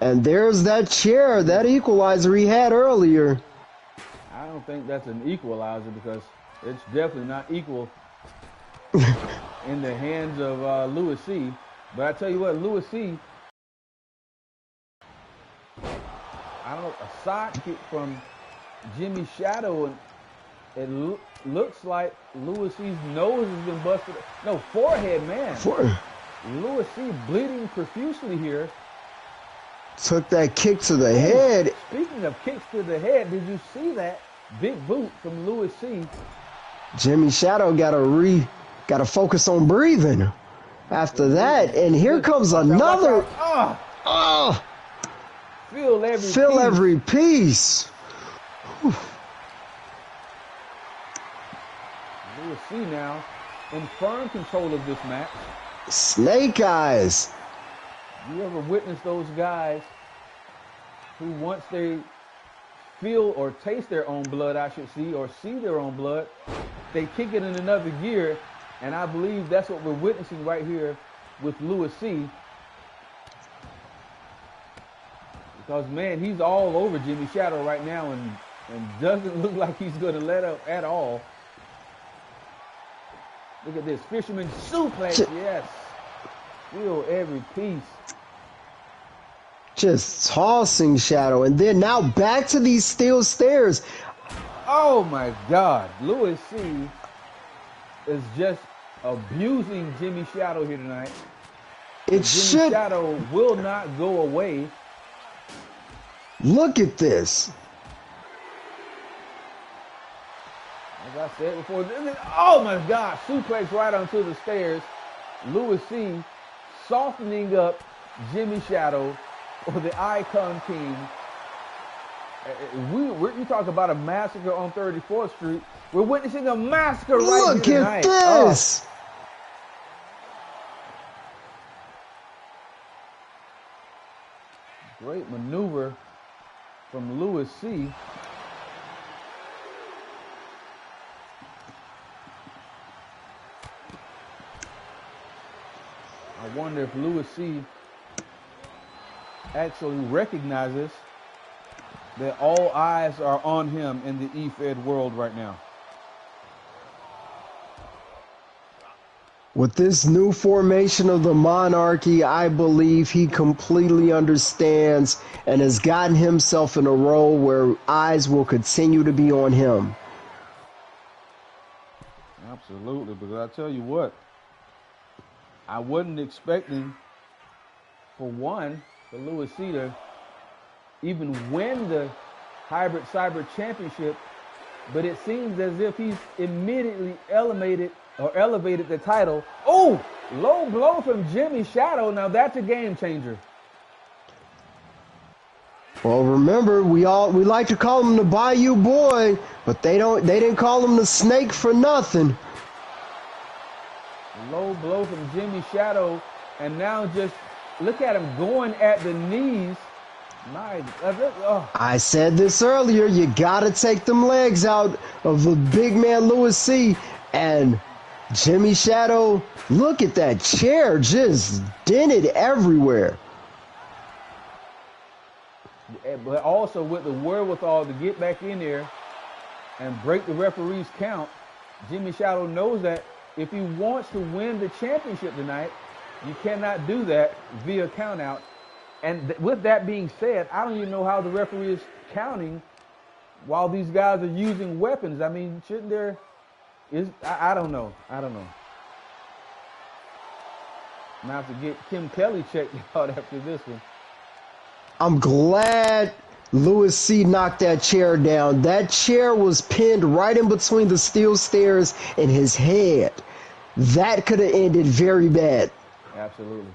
And there's that chair, that equalizer he had earlier. I don't think that's an equalizer because it's definitely not equal in the hands of Louis C. But I tell you what, Louis C, I don't know, a side kick from Jimmy Shadow, and it looks like Louis C's nose has been busted. No, forehead, man. Louis C bleeding profusely here. Took that kick to the head. Speaking of kicks to the head, did you see that big boot from Louis C? Jimmy Shadow gotta focus on breathing after that. And here comes another. Feel every piece. Louis C now in firm control of this match. Snake eyes. You ever witness those guys who once they feel or taste their own blood, I should see, or see their own blood, they kick it in another gear, and I believe that's what we're witnessing right here with Louis C. Because, man, he's all over Jimmy Shadow right now and doesn't look like he's going to let up at all. Look at this. Fisherman suplex, yes. Feel every piece. Just tossing Shadow. And then now back to these steel stairs. Oh, my God. Louis C is just abusing Jimmy Shadow here tonight. Jimmy Shadow will not go away. Look at this. As I said before, oh my God, suplex right onto the stairs. Louis C softening up Jimmy Shadow, or the Icon King. You talk about a massacre on 34th Street. We're witnessing a massacre right here tonight. Look at this. Great maneuver from Louis C. I wonder if Louis C actually recognizes that all eyes are on him in the E-Fed world right now. With this new formation of the monarchy, I believe he completely understands and has gotten himself in a role where eyes will continue to be on him. Absolutely, because I tell you what, I wasn't expecting, for one, for Louis C to even win the Hybrid Cyber Championship, but it seems as if he's immediately elevated the title. Oh, low blow from Jimmy Shadow. Now that's a game changer. Well, remember, we like to call him the Bayou Boy, but they didn't call him the Snake for nothing. Low blow from Jimmy Shadow, and now just look at him going at the knees. I said this earlier, you gotta take them legs out of the big man Louis C. And Jimmy Shadow, look at that chair, just dented everywhere. But also with the wherewithal to get back in there and break the referee's count, Jimmy Shadow knows that if he wants to win the championship tonight, you cannot do that via countout. And with that being said, I don't even know how the referee is counting while these guys are using weapons. I mean, shouldn't there? I don't know. I don't know. I'm gonna have to get Kim Kelly checked out after this one. I'm glad Louis C. knocked that chair down. That chair was pinned right in between the steel stairs and his head. That could have ended very bad. Absolutely.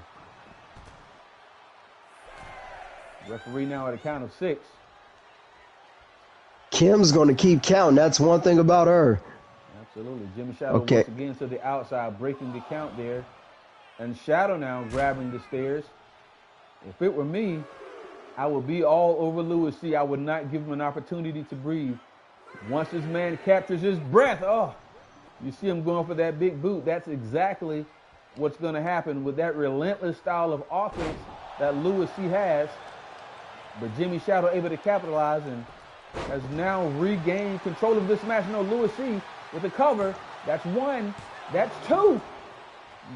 Referee now at a count of 6. Kim's going to keep counting. That's one thing about her. Absolutely. Jimmy Shadow once again to the outside, breaking the count there. And Shadow now grabbing the stairs. If it were me, I would be all over Louis C. I would not give him an opportunity to breathe. Once this man captures his breath, oh, you see him going for that big boot. That's exactly what's going to happen with that relentless style of offense that Louis C. has. But Jimmy Shadow able to capitalize and has now regained control of this match. No, Louis C. with the cover. That's 1. That's 2.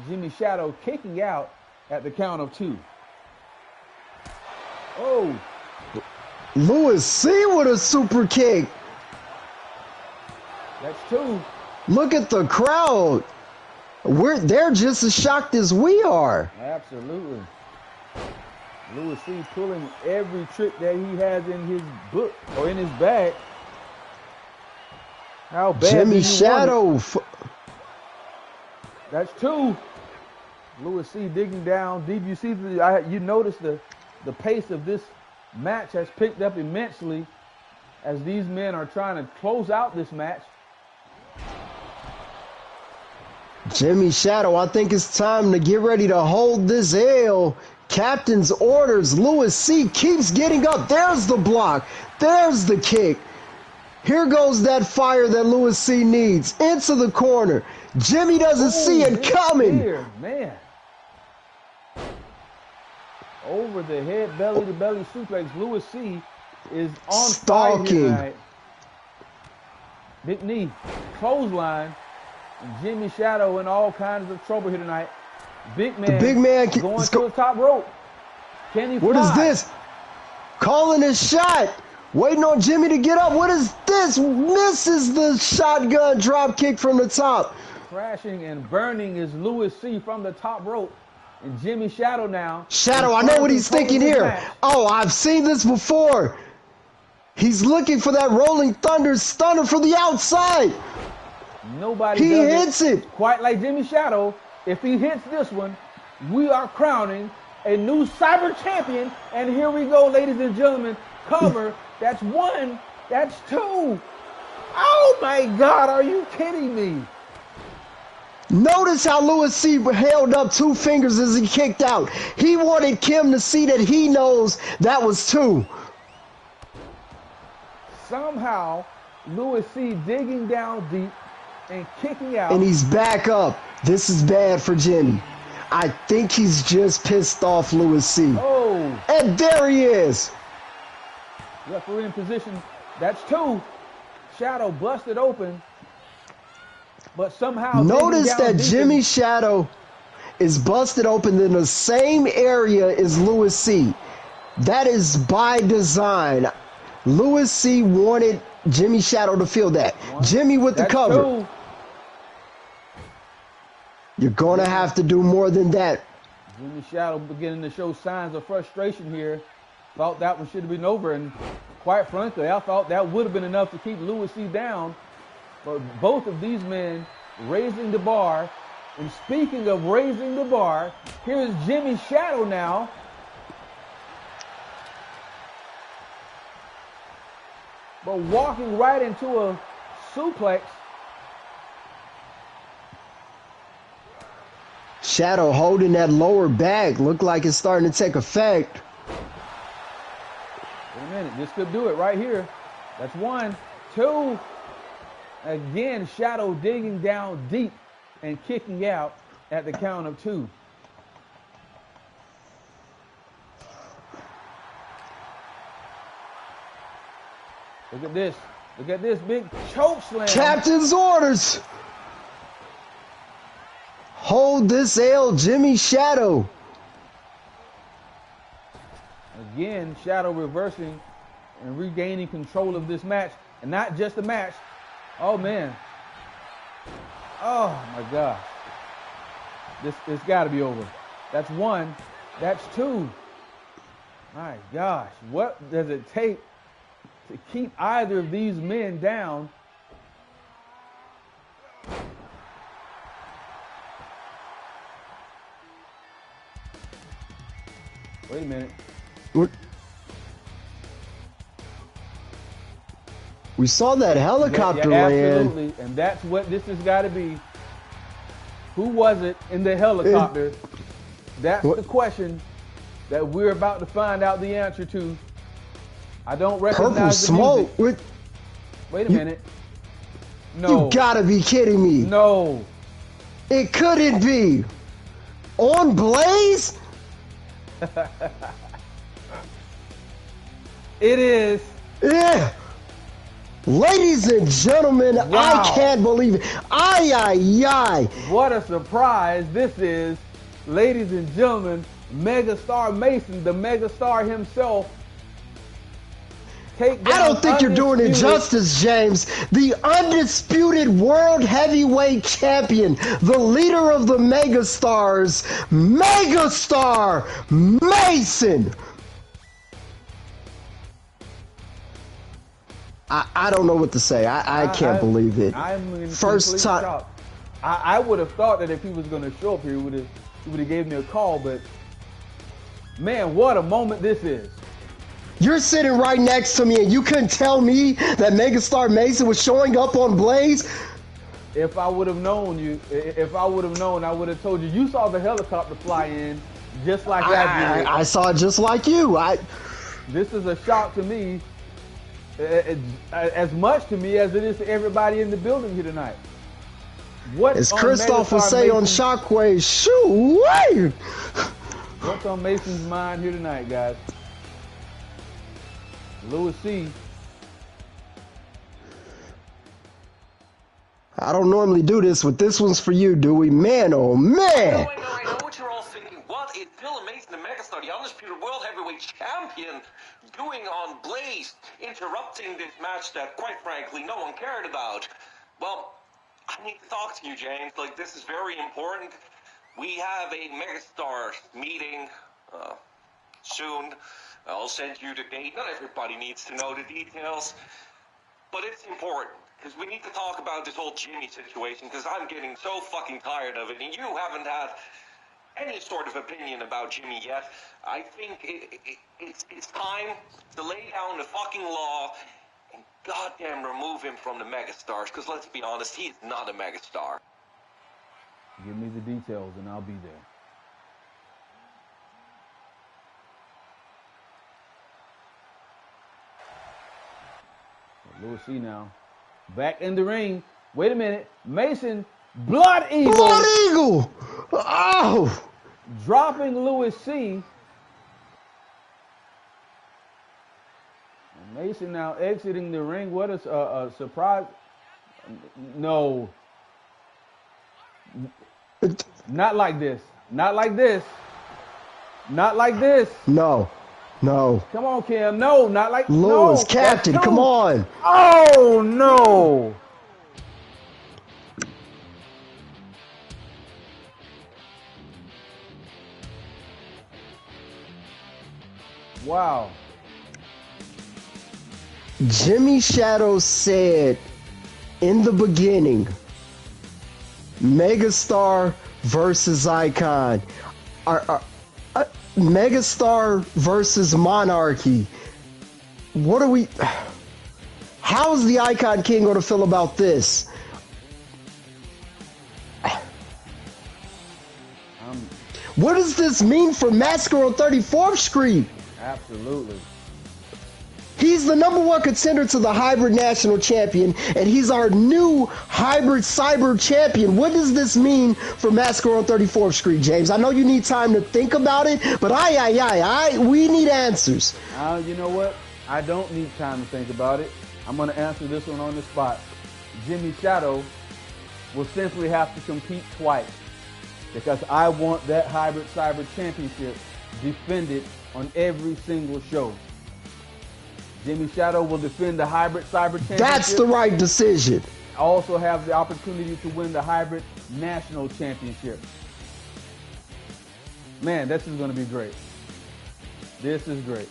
Jimmy Shadow kicking out at the count of 2. Oh. Louis C. with a super kick. That's 2. Look at the crowd. They're just as shocked as we are. Absolutely. Louis C. pulling every trick that he has in his book or in his bag. How bad Jimmy Shadow. That's 2. Louis C. digging down deep. You see, you notice the pace of this match has picked up immensely as these men are trying to close out this match. Jimmy Shadow, I think it's time to get ready to hold this L. Captain's orders. Louis C. keeps getting up. There's the block. There's the kick. Here goes that fire that Louis C. needs. Into the corner. Jimmy doesn't see it coming. Here, man. Over the head, belly to belly suplex. Louis C. is on fire tonight. Big knee, clothesline. Jimmy Shadow in all kinds of trouble here tonight. Big man going to the top rope. Can he fly? What is this? Calling a shot. Waiting on Jimmy to get up. What is this? Misses the shotgun drop kick from the top. Crashing and burning is Louis C. from the top rope. And Jimmy Shadow now. Shadow, I know what he's thinking here. Oh, I've seen this before. He's looking for that rolling thunder stunner from the outside. Nobody hits it quite like Jimmy Shadow. If he hits this one, we are crowning a new cyber champion. And here we go, ladies and gentlemen. Cover. That's 1. That's 2. Oh my God, are you kidding me? Notice how Louis C. held up 2 fingers as he kicked out. He wanted Kim to see that he knows that was 2. Somehow, Louis C. digging down deep and kicking out. And he's back up. This is bad for Jimmy. I think he's just pissed off Louis C. Oh. And there he is. Referee in position. That's 2. Shadow busted open. But somehow notice that Jimmy Shadow is busted open in the same area as Louis C. That is by design. Louis C. wanted Jimmy Shadow to feel that. Jimmy with the cover. 2. You're going to have to do more than that. Jimmy Shadow beginning to show signs of frustration here. Thought that one should have been over. And quite frankly, I thought that would have been enough to keep Louis C. down. But both of these men raising the bar. And speaking of raising the bar, here's Jimmy Shadow now. But walking right into a suplex. Shadow holding that lower back. Look like it's starting to take effect. Wait a minute. This could do it right here. That's 1, 2. Again, Shadow digging down deep and kicking out at the count of 2. Look at this. Look at this big choke slam. Captain's orders. hold this L, Jimmy Shadow. Again, Shadow reversing and regaining control of this match. And not just the match. Oh, man. Oh, my gosh. It's got to be over. That's one. That's two. My gosh. What does it take to keep either of these men down? Wait a minute. What? We saw that helicopter land. Absolutely, and that's what this has got to be. Who was it in the helicopter? That's the question that we're about to find out the answer to. I don't recognize Purple the smoke. music. Wait a minute. No. You gotta be kidding me. No. It couldn't be. On Blaze? It is. Yeah. Ladies and gentlemen, Wow. I can't believe it. Aye. What a surprise this is. Ladies and gentlemen, Megastar Mason, the Megastar himself. Take down I don't think you're doing it undisputed- justice, James. The undisputed world heavyweight champion, the leader of the Megastars, Megastar Mason. I don't know what to say. I can't believe it. I'm in First complete time. shock. I would have thought that if he was going to show up here, he would have gave me a call. But man, what a moment this is! You're sitting right next to me, and you couldn't tell me that Megastar Mason was showing up on Blaze. If I would have known, I would have told you. You saw the helicopter fly in, just like I did. I saw it just like you. This is a shock to me, as much to me as it is to everybody in the building here tonight. What As on Christoph would Megastar say on Mason's- Shockwave, shoo, wait. What's on Mason's mind here tonight, guys? Louis C. I don't normally do this, but this one's for you, Dewey. Man, oh man! I know what you're all thinking. What is Bill Mason, the Megastar, the undisputed world heavyweight champion, doing on Blaze, interrupting this match that, quite frankly, no one cared about? Well, I need to talk to you, James. Like, this is very important. We have a Megastar meeting soon. I'll send you the date. Not everybody needs to know the details, but it's important. Because we need to talk about this whole Jimmy situation, because I'm getting so fucking tired of it, and you haven't had any sort of opinion about Jimmy yet. I think it's time to lay down the fucking law and goddamn remove him from the Megastars, because let's be honest, he's not a Megastar. Give me the details and I'll be there. Louis C now. Back in the ring. Wait a minute. Mason, Blood Eagle. Blood Eagle! Oh! Dropping Louis C. And Mason now exiting the ring. What a surprise. No. Not like this. Not like this. Not like this. No. Come on, Kim. No, not like Lewis, no, Captain, that's come two. on. Oh, no. Wow. Jimmy Shadow said in the beginning, Megastar versus Icon. Megastar versus Monarchy. What are we... How's the Icon King going to feel about this? What does this mean for Massacre on 34th Street? Absolutely. He's the #1 contender to the Hybrid National Champion, and he's our new Hybrid Cyber Champion. What does this mean for Massacre on 34th Street, James? I know you need time to think about it, but we need answers. You know what? I don't need time to think about it. I'm going to answer this one on the spot. Jimmy Shadow will simply have to compete twice. because I want that Hybrid Cyber Championship defended on every single show. Jimmy Shadow will defend the Hybrid Cyber Championship. That's the right decision. Also have the opportunity to win the Hybrid National Championship. Man, this is going to be great. This is great.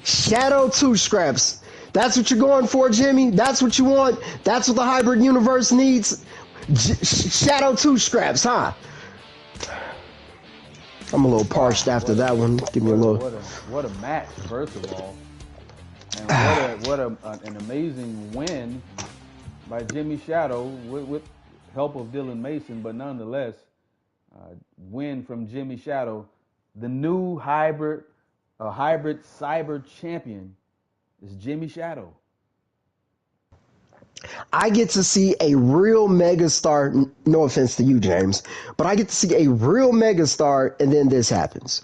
Shadow 2 scraps. That's what you're going for, Jimmy? That's what you want? That's what the hybrid universe needs? Shadow 2 scraps, huh? I'm a little parched after that one. Give me a little. What a match, first of all. And what an amazing win by Jimmy Shadow with help of Dylan Mason, but nonetheless, win from Jimmy Shadow. The new hybrid cyber champion is Jimmy Shadow. I get to see a real megastar. No offense to you, James, but I get to see a real megastar, and then this happens.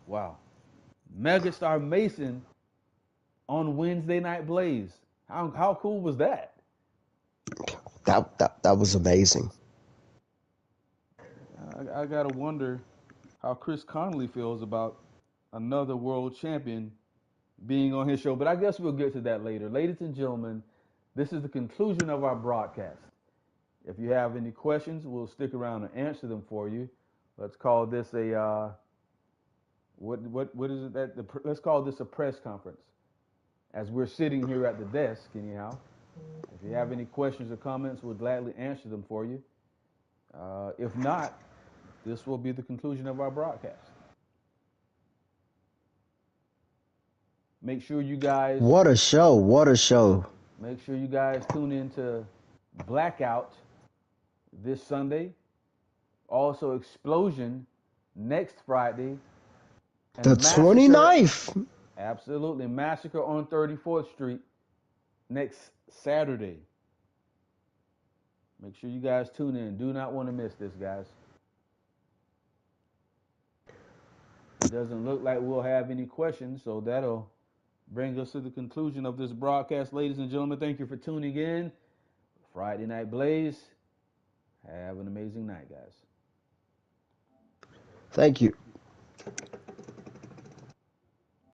Wow. Megastar Mason on Wednesday Night Blaze. How cool was that? That was amazing. I gotta wonder how Chris Connolly feels about another world champion being on his show, but I guess we'll get to that later. Ladies and gentlemen, this is the conclusion of our broadcast. If you have any questions, we'll stick around and answer them for you. Let's call this a what is it let's call this a press conference. As we're sitting here at the desk, anyhow. If you have any questions or comments, we'll gladly answer them for you. If not, this will be the conclusion of our broadcast. Make sure you guys... What a show. What a show. Make sure you guys tune in to Blackout this Sunday. Also, Explosion next Friday. And The 29th. Absolutely. Massacre on 34th Street next Saturday. Make sure you guys tune in. Do not want to miss this, guys. It doesn't look like we'll have any questions, so that'll bring us to the conclusion of this broadcast. Ladies and gentlemen, thank you for tuning in. Friday Night Blaze. Have an amazing night, guys. Thank you.